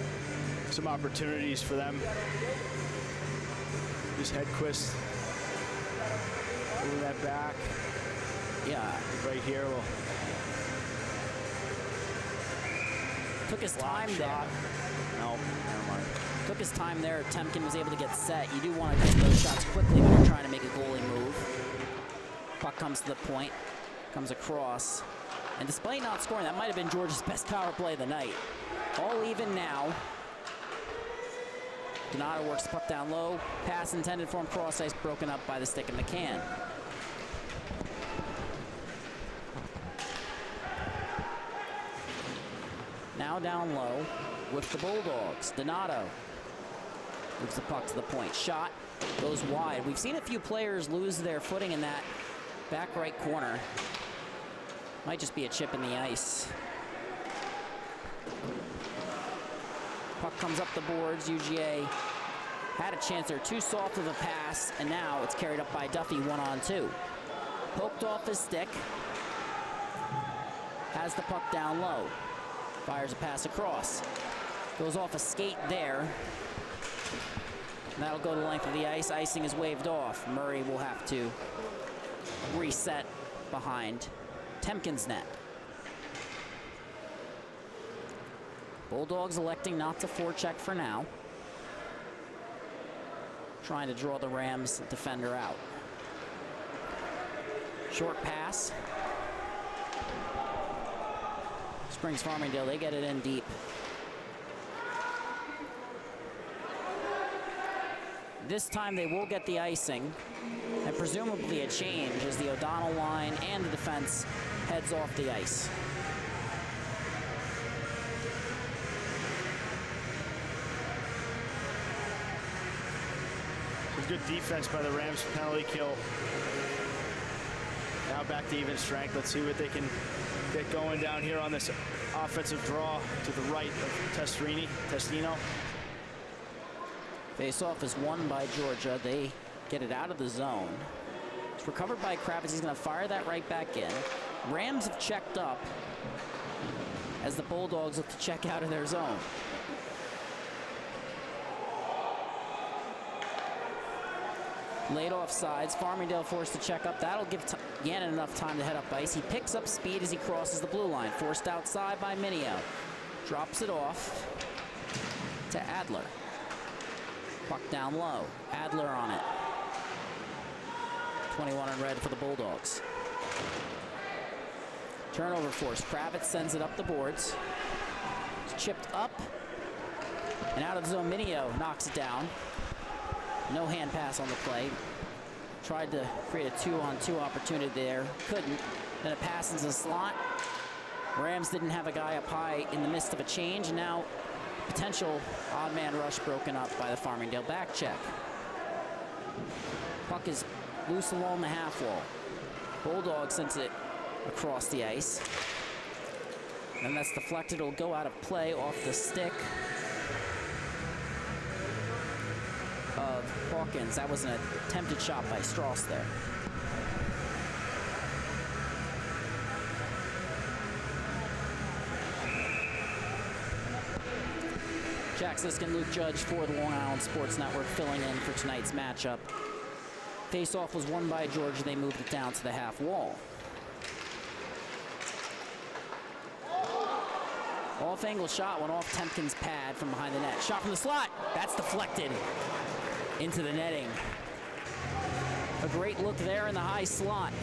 some opportunities for them. Just Hedquist moving that back. Yeah. Right here. Well, took his time there. No, never mind. Took his time there. Tempkin was able to get set. You do want to get those shots quickly when you're trying to make a goalie move. Puck comes to the point, comes across. And despite not scoring, that might have been Georgia's best power play of the night. All even now. Donato works the puck down low. Pass intended for him, cross ice, broken up by the stick of McCann. Now down low with the Bulldogs. Donato moves the puck to the point. Shot goes wide. We've seen a few players lose their footing in that back right corner. Might just be a chip in the ice. Puck comes up the boards. UGA had a chance there. Too soft of a pass, and now it's carried up by Duffy 1-on-2. Poked off his stick. Has the puck down low. Fires a pass across. Goes off a skate there. And that'll go to the length of the ice. Icing is waved off. Murray will have to reset behind Tempkin's net. Bulldogs electing not to forecheck for now. Trying to draw the Rams defender out. Short pass. Springs Farmingdale, they get it in deep. This time they will get the icing and presumably a change as the O'Donnell line and the defense heads off the ice. Good defense by the Rams, penalty kill. Now back to even strength. Let's see what they can get going down here on this offensive draw to the right of Testino. Face-off is won by Georgia. They get it out of the zone. It's recovered by Kravitz. He's going to fire that right back in. Rams have checked up as the Bulldogs look to check out of their zone. Laid off sides. Farmingdale forced to check up. That'll give Gannon enough time to head up ice. He picks up speed as he crosses the blue line. Forced outside by Minio. Drops it off to Adler. Puck down low. Adler on it. 21 in red for the Bulldogs. Turnover force. Kravitz sends it up the boards. It's chipped up and out of the zone. Minio knocks it down. No hand pass on the play. Tried to create a 2-on-2 opportunity there. Couldn't. Then it passes the slot. Rams didn't have a guy up high in the midst of a change. And now potential odd man rush broken up by the Farmingdale back check. Puck is loose along the half wall. Bulldog sends it across the ice. And that's deflected. It'll go out of play off the stick of Hawkins. That was an attempted shot by Strauss there. Jack Siskin, Luke Judge for the Long Island Sports Network filling in for tonight's matchup. Face-off was won by Georgia. They moved it down to the half wall. Off-angle shot went off Temkin's pad from behind the net. Shot from the slot. That's deflected into the netting. A great look there in the high slot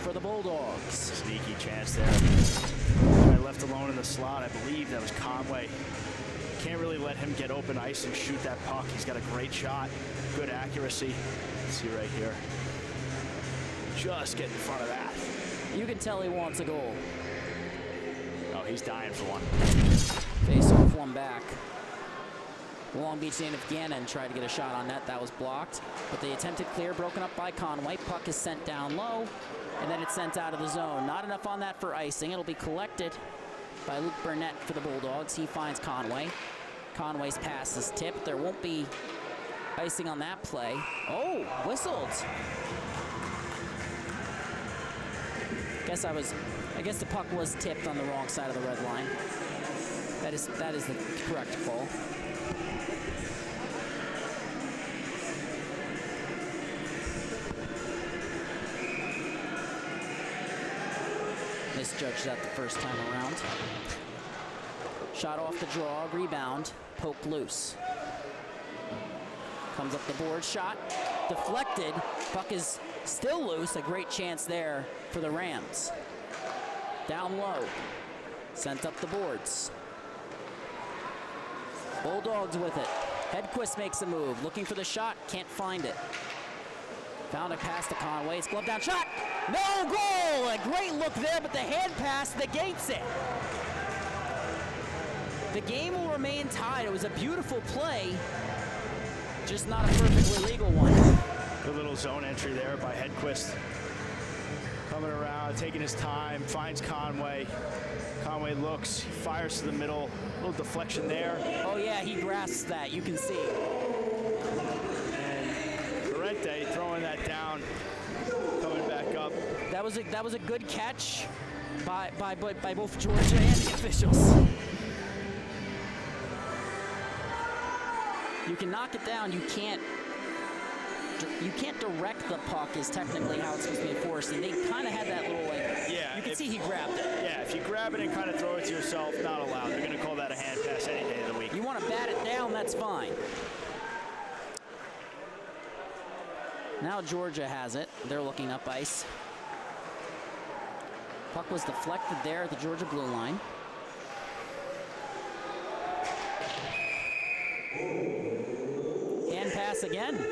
for the Bulldogs. Sneaky chance there. Left alone in the slot. I believe that was Conway. Can't really let him get open ice and shoot that puck. He's got a great shot, good accuracy. Let's see right here. Just get in front of that. You can tell he wants a goal. Oh, he's dying for one. Face-off one back. The Long Beach native Gannon tried to get a shot on net. That was blocked. But the attempted clear broken up by Conway. Puck is sent down low, and then it's sent out of the zone. Not enough on that for icing. It'll be collected by Luke Burnett for the Bulldogs. He finds Conway. Conway's pass is tipped. There won't be icing on that play. Oh, whistled. I guess the puck was tipped on the wrong side of the red line. That is the correct call. Misjudged that the first time around. Shot off the draw, rebound, poked loose. Comes up the board, shot, deflected. Puck is still loose, a great chance there for the Rams. Down low, sent up the boards. Bulldogs with it. Hedquist makes a move, looking for the shot, can't find it. Found a pass to Conway, it's glove down, shot! No goal! A great look there, but the hand pass negates it. The game will remain tied. It was a beautiful play, just not a perfectly legal one. Good little zone entry there by Hedquist. Coming around, taking his time, finds Conway. Conway looks, fires to the middle. A little deflection there. Oh yeah, he grasps that, you can see. And Parente throwing that down, coming back up. That was a good catch by both Georgia and the officials. You can knock it down, you can't direct the puck is technically how it's supposed to be enforced, and they kind of had that little, like, yeah, you can see he grabbed it. Yeah, if you grab it and kind of throw it to yourself, not allowed. They're going to call that a hand pass any day of the week. You want to bat it down, that's fine. Now Georgia has it. They're looking up ice. Puck was deflected there at the Georgia blue line. Hand pass again.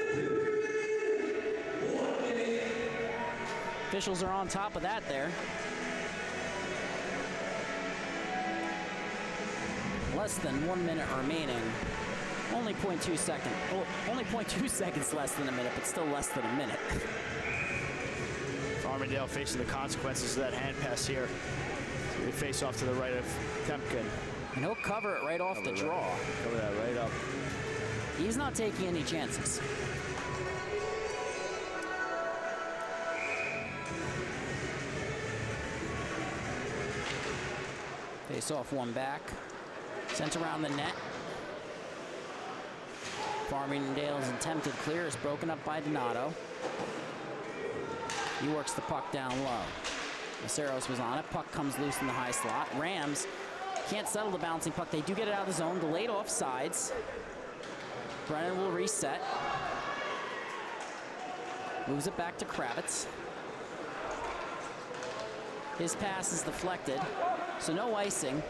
Officials are on top of that there. Less than 1 minute remaining. Only 0.2 seconds. Oh, only 0.2 seconds less than a minute, but still less than a minute. Farmingdale facing the consequences of that hand pass here. They face off to the right of Temkin. And he'll cover it right off the draw. Cover that right up. He's not taking any chances. Face off one back. Sent around the net. Farmingdale's attempted clear is broken up by Donato. He works the puck down low. Maceros was on it. Puck comes loose in the high slot. Rams can't settle the bouncing puck. They do get it out of the zone. Delayed offsides. Brennan will reset. Moves it back to Kravitz. His pass is deflected, so no icing.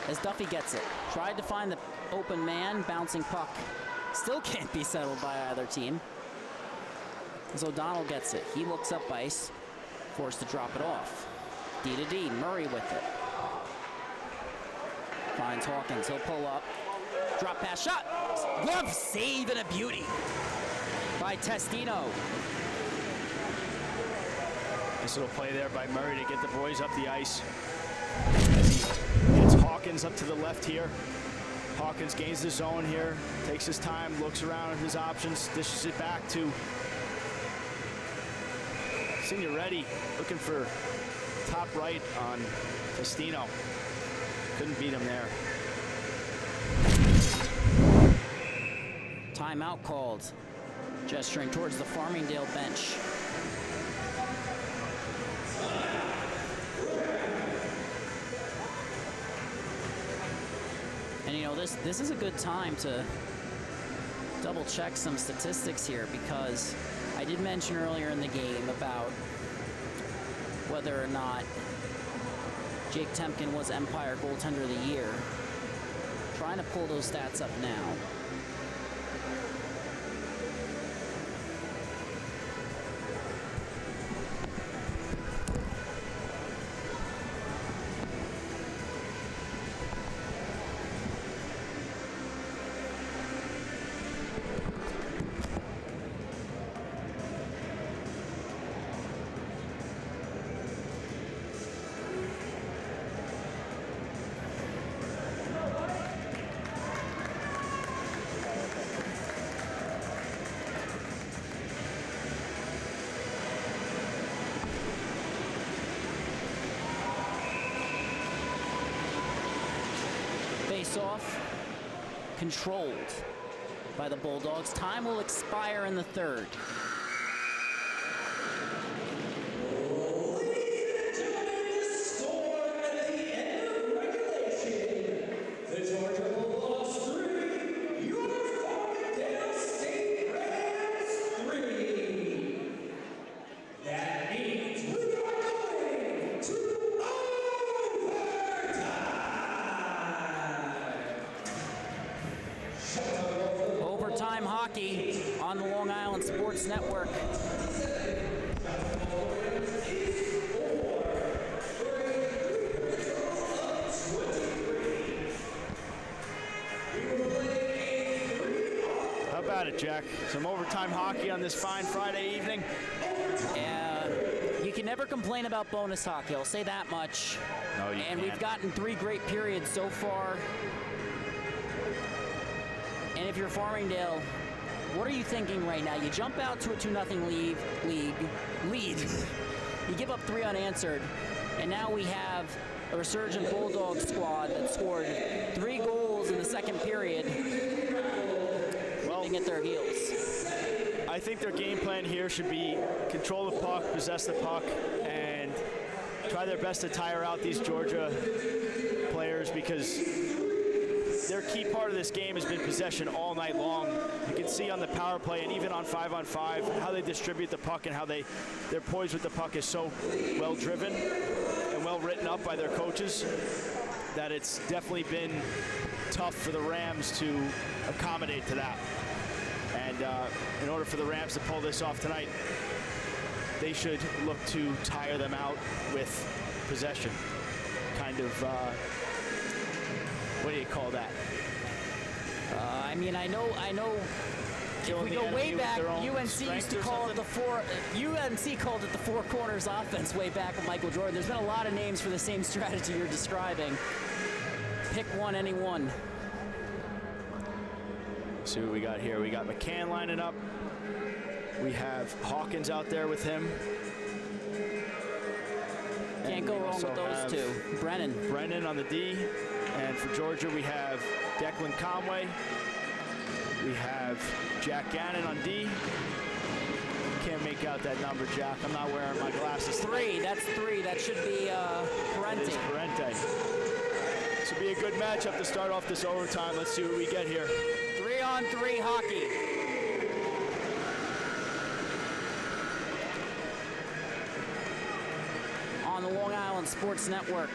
As Duffy gets it. Tried to find the open man, bouncing puck. Still can't be settled by either team. As O'Donnell gets it, he looks up ice, forced to drop it off. D to D, Murray with it. Finds Hawkins, he'll pull up. Drop pass shot. Glove save and a beauty by Testino. Nice little play there by Murray to get the boys up the ice. As he hits Hawkins up to the left here. Hawkins gains the zone here, takes his time, looks around at his options, dishes it back to Signoretti, looking for top right on Testino. Couldn't beat him there. Timeout called. Gesturing towards the Farmingdale bench. And you know, this is a good time to double check some statistics here, because I did mention earlier in the game about whether or not Jake Temkin was Empire Goaltender of the Year. Trying to pull those stats up now. Face-off controlled by the Bulldogs. Time will expire in the third. Overtime hockey on the Long Island Sports Network. How about it, Jack? Some overtime hockey on this fine Friday evening. You can never complain about bonus hockey, I'll say that much. No, you and can't. we've gotten 3 great periods so far. And if you're Farmingdale, what are you thinking right now? You jump out to a 2-0 lead. You give up 3 unanswered, and now we have a resurgent Bulldog squad that scored 3 goals in the second period, nipping at their heels. I think their game plan here should be control the puck, possess the puck, and try try their best to tire out these Georgia players because their key part of this game has been possession all night long. You can see on the power play and even on 5-on-5 how they distribute the puck and how their poise with the puck is so well driven and well written up by their coaches that it's definitely been tough for the Rams to accommodate to that. And in order for the Rams to pull this off tonight, they should look to tire them out with possession. Kind of, what do you call that? I mean, I know. If we go way back, UNC used to call it UNC called it the four corners offense way back with Michael Jordan. There's been a lot of names for the same strategy you're describing. Pick one, any one. See what we got here. We got McCann lining up. We have Hawkins out there with him. Can't go wrong with those two. Brennan on the D. And for Georgia, we have Declan Conway. We have Jack Gannon on D. Can't make out that number, Jack. I'm not wearing my glasses. Three. That's three. That should be Parente. It is Parente. This will be a good matchup to start off this overtime. Let's see what we get here. 3-on-3 hockey. On the Long Island Sports Network.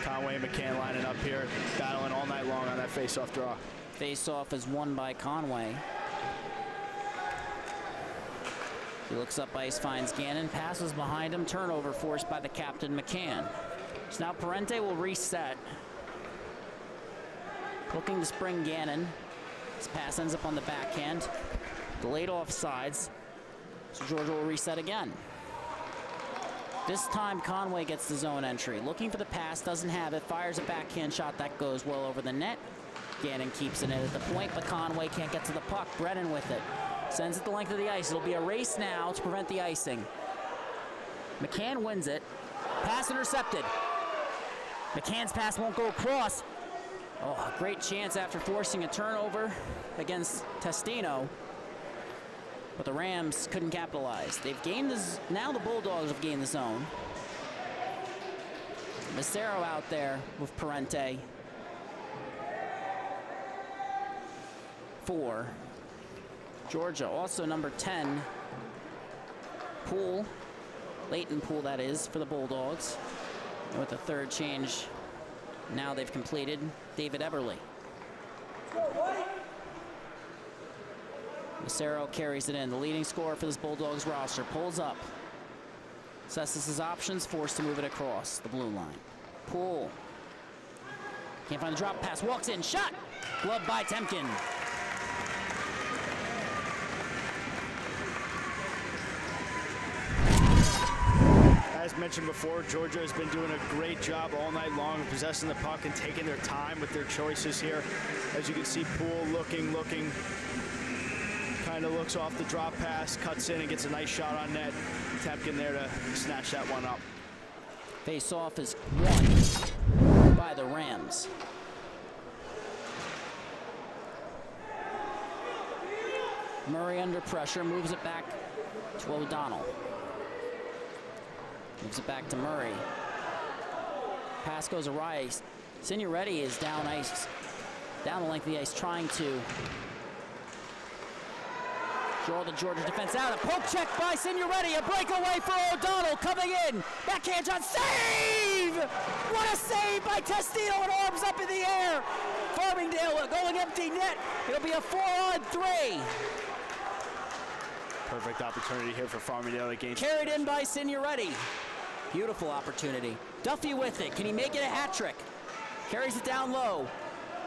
Conway and McCann lining up here, battling all night long on that face-off draw. Face-off is won by Conway. He looks up ice, finds Gannon, passes behind him, turnover forced by the captain, McCann. So now Parente will reset. Looking to spring Gannon. His pass ends up on the backhand. Delayed offsides. So Georgia will reset again. This time Conway gets the zone entry. Looking for the pass, doesn't have it. Fires a backhand shot that goes well over the net. Gannon keeps it in at the point, but Conway can't get to the puck. Brennan with it. Sends it the length of the ice. It'll be a race now to prevent the icing. McCann wins it. Pass intercepted. McCann's pass won't go across. Oh, a great chance after forcing a turnover against Testino. But the Rams couldn't capitalize. They've gained this. Now the Bulldogs have gained the zone. Macero out there with Parente. 4. Georgia, also number 10. Poole. Leighton Poole, that is, for the Bulldogs. And with the third change, now they've completed David Eberle. Macero carries it in. The leading scorer for this Bulldogs roster pulls up. Assesses his options, forced to move it across the blue line. Poole. Can't find the drop pass. Walks in. Shot. Gloved by Temkin. As mentioned before, Georgia has been doing a great job all night long of possessing the puck and taking their time with their choices here. As you can see, Poole looking, kind of looks off the drop pass, cuts in and gets a nice shot on net. Temkin there to snatch that one up. Face-off is won by the Rams. Murray under pressure, moves it back to O'Donnell. Moves it back to Murray. Pass goes awry. Signoretti is down ice, down the length of the ice, trying to draw the Georgia defense out. A poke check by Signoretti. A breakaway for O'Donnell coming in. Backhand shot. Save! What a save by Testino and arms up in the air. Farmingdale going empty net. It'll be a 4-on-3. Perfect opportunity here for Farmingdale to gain. Carried in by Signoretti. Beautiful opportunity. Duffy with it. Can he make it a hat trick? Carries it down low.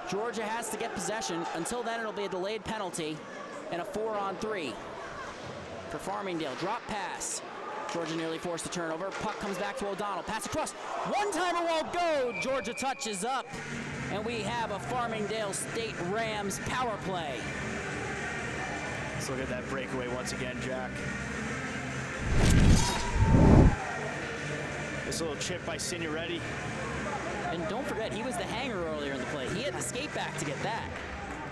Georgia has to get possession. Until then, it'll be a delayed penalty and a 4-on-3 for Farmingdale. Drop pass. Georgia nearly forced a turnover. Puck comes back to O'Donnell. Pass across. One-timer won't go. Georgia touches up. And we have a Farmingdale State Rams power play. Let's look at that breakaway once again, Jack. This little chip by Signoretti. And don't forget, he was the hanger earlier in the play. He had the skate back to get that.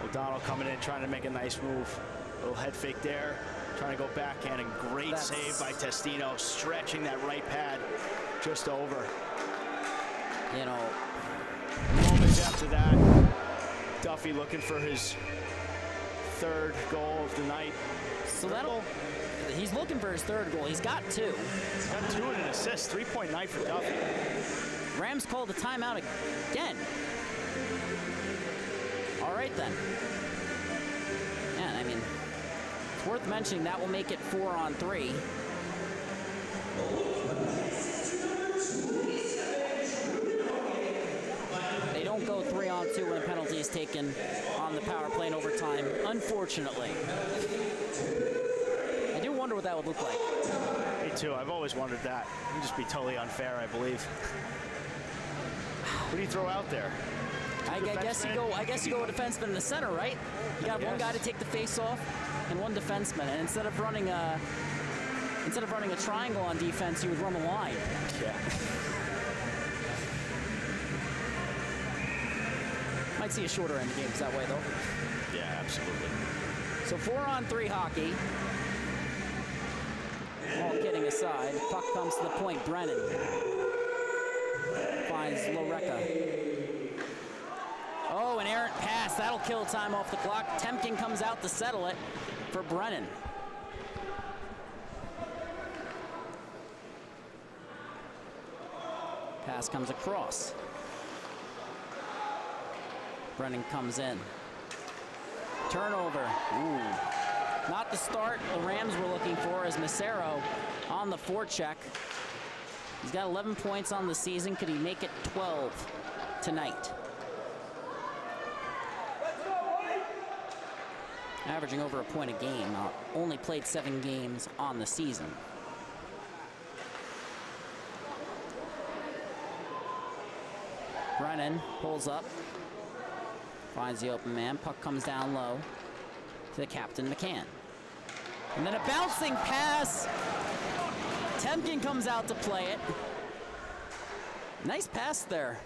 O'Donnell coming in, trying to make a nice move. Little head fake there. Trying to go backhand, and great save by Testino, stretching that right pad just over. You know, moments after that, Duffy looking for his third goal of the night. So he's looking for his third goal. He's got 2. He's got 2 and an assist, 3-point night for Duffy. Rams called a timeout again. All right then. Yeah, I mean, it's worth mentioning that will make it 4-on-3. They don't go 3-on-2 when a penalty is taken on the power play in overtime, unfortunately. I do wonder what that would look like. Me too. I've always wondered that. It would just be totally unfair, I believe. What do you throw out there? I guess you go a defenseman in the center, right? You got one guy to take the face off and one defenseman. And instead of running a triangle on defense, you would run a line. Yeah. Might see a shorter end of games that way, though. Yeah, absolutely. So 4-on-3 hockey. All kidding aside, puck comes to the point. Brennan finds Loreka. Oh, an errant pass. That'll kill time off the clock. Temkin comes out to settle it for Brennan. Pass comes across. Brennan comes in. Turnover. Ooh. Not the start the Rams were looking for as Macero on the forecheck. He's got 11 points on the season. Could he make it 12 tonight? Averaging over a point a game. Only played 7 games on the season. Brennan pulls up. Finds the open man. Puck comes down low to the captain, McCann. And then a bouncing pass. Temkin comes out to play it. Nice pass there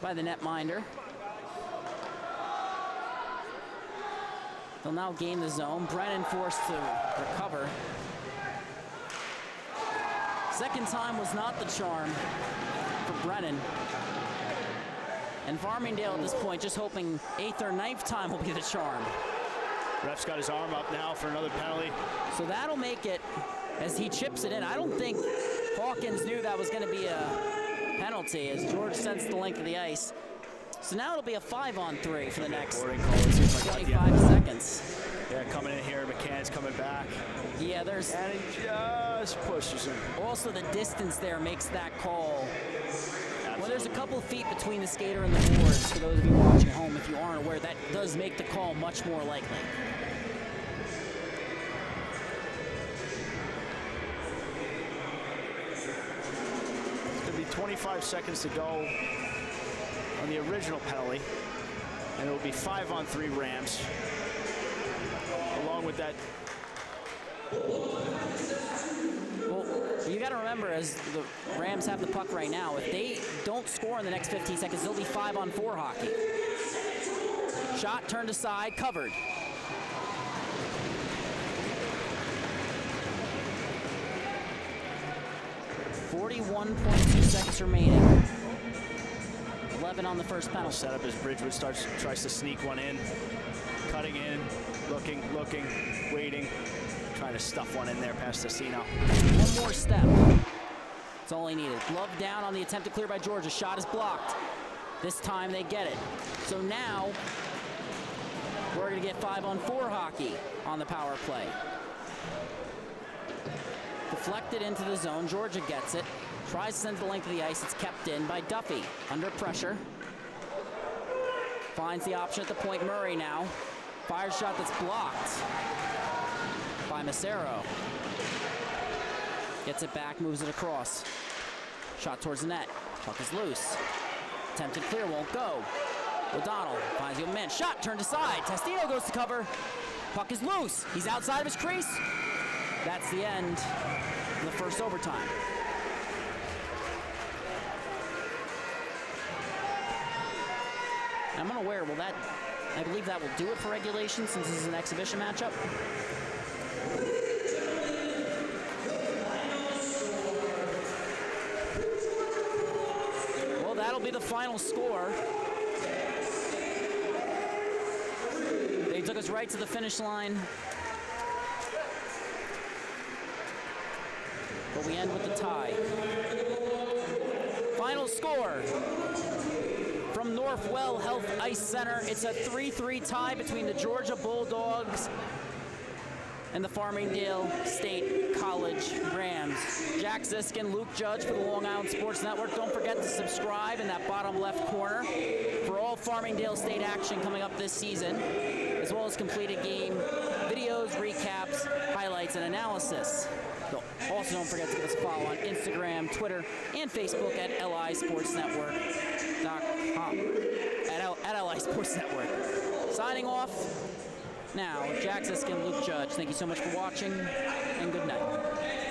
by the netminder. They'll now gain the zone. Brennan forced to recover. Second time was not the charm for Brennan. And Farmingdale at this point just hoping 8th or 9th time will be the charm. Ref's got his arm up now for another penalty. So that'll make it as he chips it in. I don't think Hawkins knew that was going to be a penalty as George sensed the length of the ice. So now it'll be a 5-on-3 for the next 25 seconds. Yeah, coming in here, McCann's coming back. Yeah, there's... And he just pushes him. Also, the distance there makes that call. Well, there's a couple feet between the skater and the boards. For those of you watching at home, if you aren't aware, that does make the call much more likely. It's going to be 25 seconds to go on the original penalty, and it will be 5-on-3 Rams, along with that. Well, you got to remember, as the Rams have the puck right now, if they don't score in the next 15 seconds, it'll be 5-on-4 hockey. Shot turned aside, covered. .2 seconds remaining. 11 on the first penalty. Set up as Bridgewood tries to sneak one in, cutting in, looking, waiting, trying to stuff one in there past Testino. One more step. That's all he needed. Glove down on the attempt to clear by Georgia. Shot is blocked. This time they get it. So now we're going to get 5-on-4 hockey on the power play. Deflected into the zone. Georgia gets it. Tries to send the length of the ice. It's kept in by Duffy. Under pressure. Finds the option at the point. Murray now. Fires shot that's blocked by Macero. Gets it back, moves it across. Shot towards the net. Puck is loose. Attempted clear, won't go. O'Donnell finds the open man. Shot turned aside. Testino goes to cover. Puck is loose. He's outside of his crease. That's the end of the first overtime. I'm unaware, I believe that will do it for regulation since this is an exhibition matchup. that'll be the final score. They took us right to the finish line. But we end with the tie. Final score from Northwell Health Ice Center. It's a 3-3 tie between the Georgia Bulldogs and the Farmingdale State College Rams. Jack Ziskin, Luke Judge for the Long Island Sports Network. Don't forget to subscribe in that bottom left corner for all Farmingdale State action coming up this season, as well as completed game videos, recaps, highlights, and analysis. Also, don't forget to give us a follow on Instagram, Twitter, and Facebook at lisportsnetwork.com. At LI Sports Network. Signing off now, Jack Ziskin, Luke Judge. Thank you so much for watching, and good night.